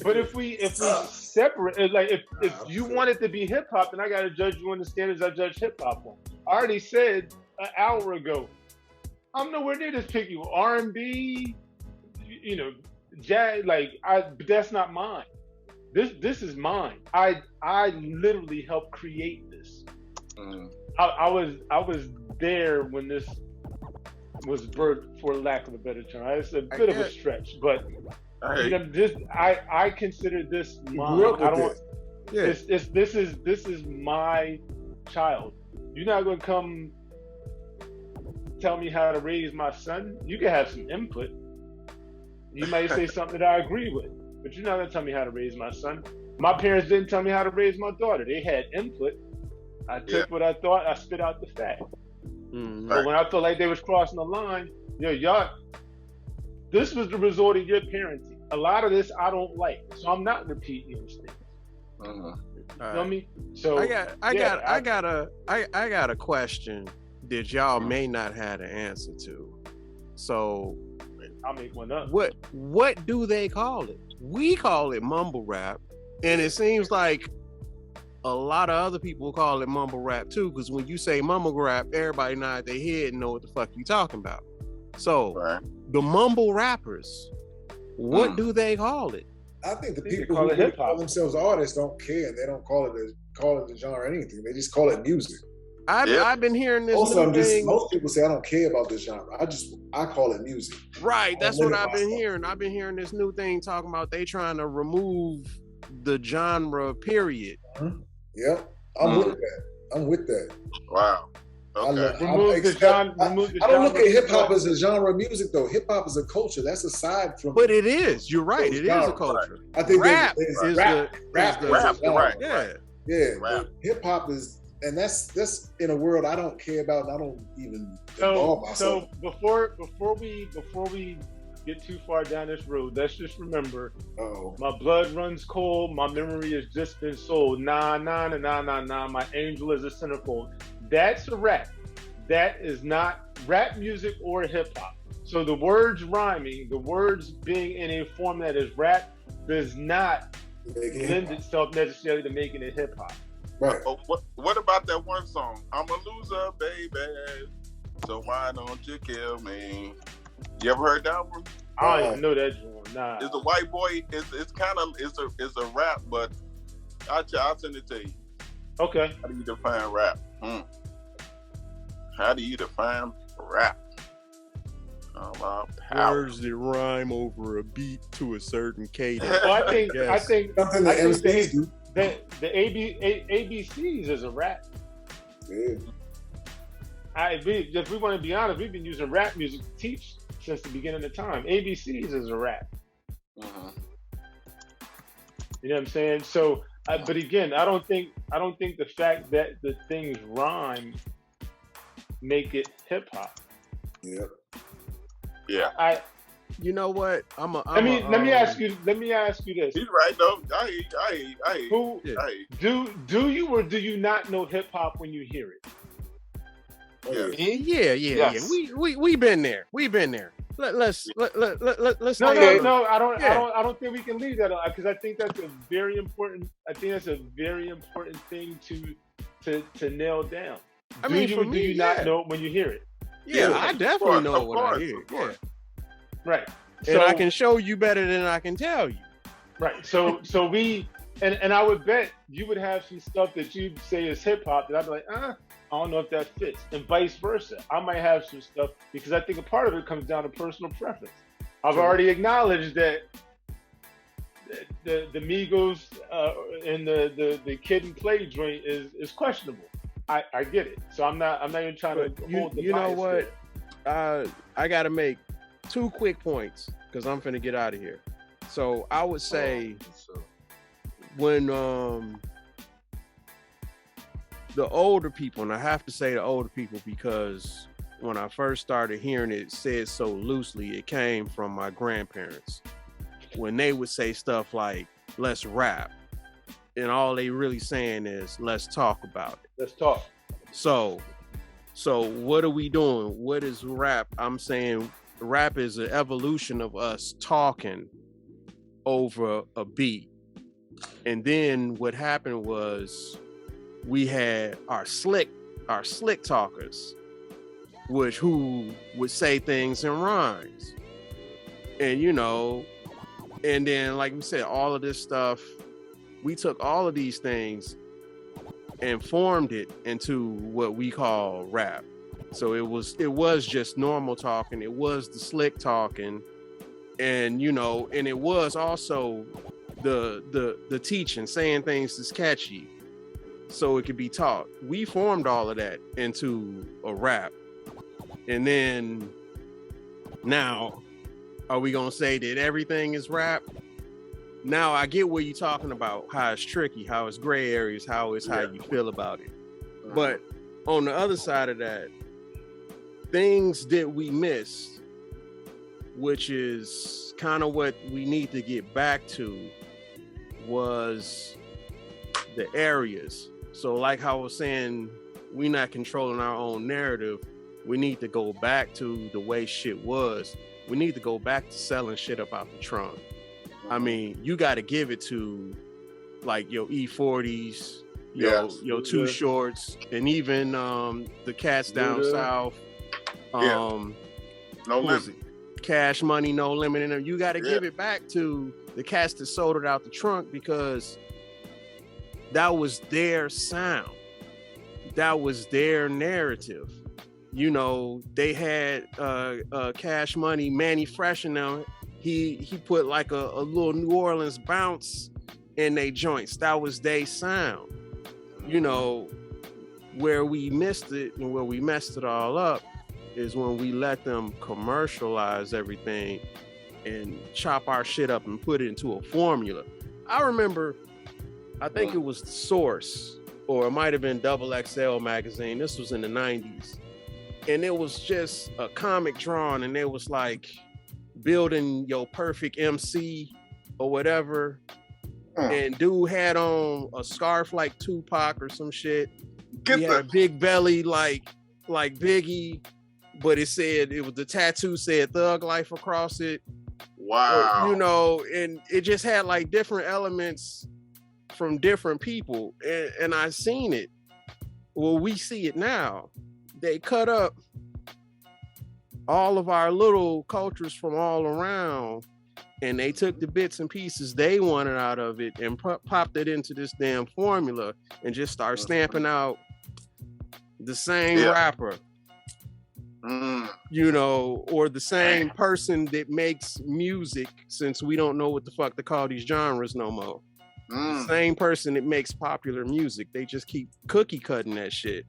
But if we separate, like if you want it to be hip hop, then I gotta judge you on the standards I judge hip hop on. I already said an hour ago, I'm nowhere near this picky. R&B, jazz, but that's not mine. This is mine. I literally helped create this. I was there when this was birthed, for lack of a better term. It's a bit of a stretch, but I consider this mine. This is my child. You're not gonna come tell me how to raise my son. You can have some input. You might say something that I agree with, but you're not gonna tell me how to raise my son. My parents didn't tell me how to raise my daughter. They had input. I took what I thought, I spit out the fact. But when I felt like they was crossing the line, y'all, this was the result of your parenting. A lot of this I don't like, so I'm not repeating those things. You know what I mean? So I got a question that y'all may not have an answer to. So I'll make one up. What do they call it? We call it mumble rap, and it seems like a lot of other people call it mumble rap too, because when you say mumble rap, everybody nod their head and know what the fuck you talking about. So the mumble rappers, what do they call it? I think the people who call themselves artists don't care. They don't call it a genre or anything. They just call it music. I've been hearing this. Most people say I don't care about this genre. I call it music. Right, that's what I've been hearing. I've been hearing this new thing talking about they trying to remove the genre, period. Yeah, I'm with that. Wow. Okay. Remove the genre. I don't look at hip hop as a genre of music though. Hip hop is a culture. That's aside from. But it is. You're right. It is a culture. I think rap there's is rap. the Rap, right? Yeah. Yeah. Rap. Hip hop is, and that's in a world I don't care about, and I don't even So involve myself. before we get too far down this road, let's just remember. Oh. My blood runs cold. My memory has just been sold. Nah. My angel is a centerfold. That's a rap. That is not rap music or hip hop. So the words rhyming, the words being in a form that is rap, does not lend itself necessarily to making it hip hop. Right. What about that one song? I'm a loser, baby. So why don't you kill me? You ever heard that one? I don't even know that one. Nah. It's a white boy. It's kind of it's a rap, but I'll send it to you. Okay. How do you define rap? How do you define rap? Words that rhyme over a beat to a certain cadence. Well, I think something that MCs do. The ABCs is a rap. Yeah. If we want to be honest, we've been using rap music to teach since the beginning of time. ABCs is a rap. You know what I'm saying? So, but again, I don't think the fact that the things rhyme make it hip hop. Yep. Yeah. You know what? Let me ask you this. He's right though. I Who do you or do you not know hip hop when you hear it? Yeah. Yes. We been there. Let's No. I don't think we can leave that because I think that's a very important. I think that's a very important thing to nail down. Do you not know it when you hear it? Yeah, I definitely know it when I hear it. Yeah. Right. And I can show you better than I can tell you. Right. So we and I would bet you would have some stuff that you'd say is hip hop that I'd be like, I don't know if that fits. And vice versa. I might have some stuff because I think a part of it comes down to personal preference. I've already acknowledged that the Migos and the Kid and Play joint is questionable. I get it. So I'm not even trying to hold the bias. You know what? There. I got to make 2 quick points because I'm finna get out of here. So I would say when the older people, and I have to say the older people because when I first started hearing it said so loosely, it came from my grandparents. When they would say stuff like, let's rap, and all they really saying is, let's talk about it. Let's talk. So what are we doing? What is rap? I'm saying rap is an evolution of us talking over a beat. And then what happened was we had our slick talkers, who would say things in rhymes. And and then like we said, all of this stuff, we took all of these things and formed it into what we call rap. So it was just normal talking. It was the slick talking, and and it was also the teaching, saying things that's catchy, so it could be taught. We formed all of that into a rap, and then now, are we gonna say that everything is rap? Now I get what you're talking about, how it's tricky, how it's gray areas, how it's how you feel about it. But on the other side of that, things that we missed, which is kind of what we need to get back to, was the areas. So like how I was saying, we're not controlling our own narrative. We need to go back to the way shit was. We need to go back to selling shit up out the trunk. I mean, you got to give it to like your E40s, your Too Shorts, and even the cats down south. No limit. Cash Money, No Limit. And you got to give it back to the cats that sold it out the trunk because that was their sound. That was their narrative. They had Cash Money, Manny Fresh in them. He put like a little New Orleans bounce in they joints. That was their sound. Where we missed it and where we messed it all up is when we let them commercialize everything and chop our shit up and put it into a formula. I remember, I think it was The Source, or it might have been Double XL magazine. This was in the 90s. And it was just a comic drawn, and it was like building your perfect MC or whatever. And dude had on a scarf like Tupac or some shit. He had a big belly like Biggie, but it was the tattoo said Thug Life across it. Wow. You know, and it just had like different elements from different people. And I seen it. Well, we see it now. They cut up all of our little cultures from all around, and they took the bits and pieces they wanted out of it and popped it into this damn formula and just start stamping out the same rapper, you know, or the same person that makes music, since we don't know what the fuck to call these genres no more. The same person that makes popular music. They just keep cookie cutting that shit.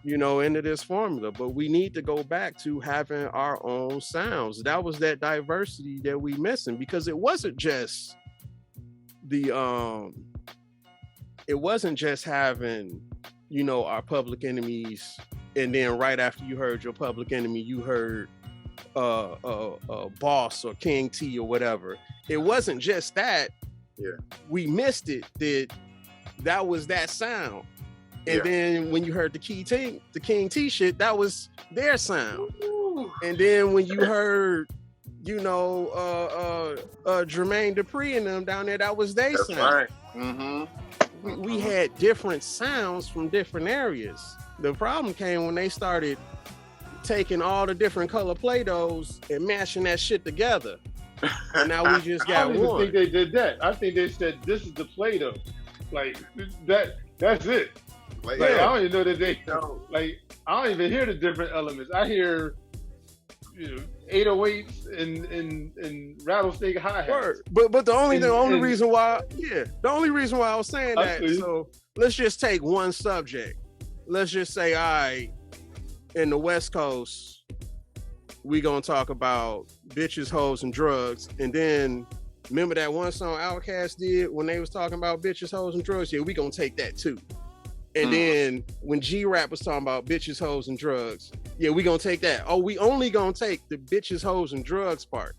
You know, into this formula. But we need to go back to having our own sounds. That was that diversity that we missing, because it wasn't just having, you know, our Public Enemies, and then right after you heard your Public Enemy, you heard Boss or King T or whatever. It wasn't just that. We missed it. That was that sound. And then when you heard the King T shit, that was their sound. And then when you heard, you know, Jermaine Dupri and them down there, that was their sound. Right. We had different sounds from different areas. The problem came when they started taking all the different color Play-Dohs and mashing that shit together. And now we just got one. I don't even think they did that. I think they said, this is the Play-Doh. Like, that's it. Like, I don't even know that they like. I don't even hear the different elements. I hear, you know, 808s and rattlesnake hi-hats. But the only reason why I was saying that. So let's just take one subject. Let's just say, all right, in the West Coast, we gonna talk about bitches, hoes, and drugs, and then remember that one song Outkast did when they was talking about bitches, hoes, and drugs? Yeah, we gonna take that too. And then when G-Rap was talking about bitches, hoes, and drugs, yeah, we gonna take that. Oh, we only gonna take the bitches, hoes, and drugs part.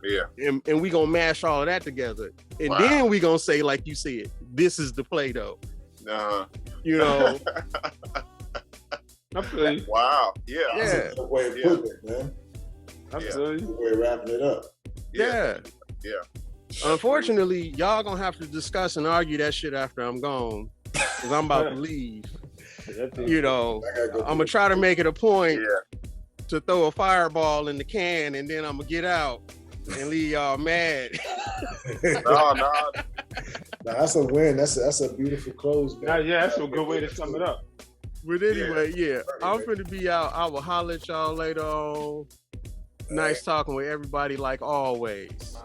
Yeah. And we gonna mash all of that together. And then we gonna say, like you said, this is the Play-Doh. You know. Wow. Yeah. That's a good way of putting it, man. That's a good way of wrapping it up. Yeah. Unfortunately, y'all gonna have to discuss and argue that shit after I'm gone, because I'm about to leave. You know, I'm gonna try to make it a point to throw a fireball in the can, and then I'm gonna get out and leave y'all mad. No. That's a win. That's a beautiful close, man. That's a good way to sum it up. But anyway, I'm finna be out. I will holler at y'all later on. Nice talking with everybody like always.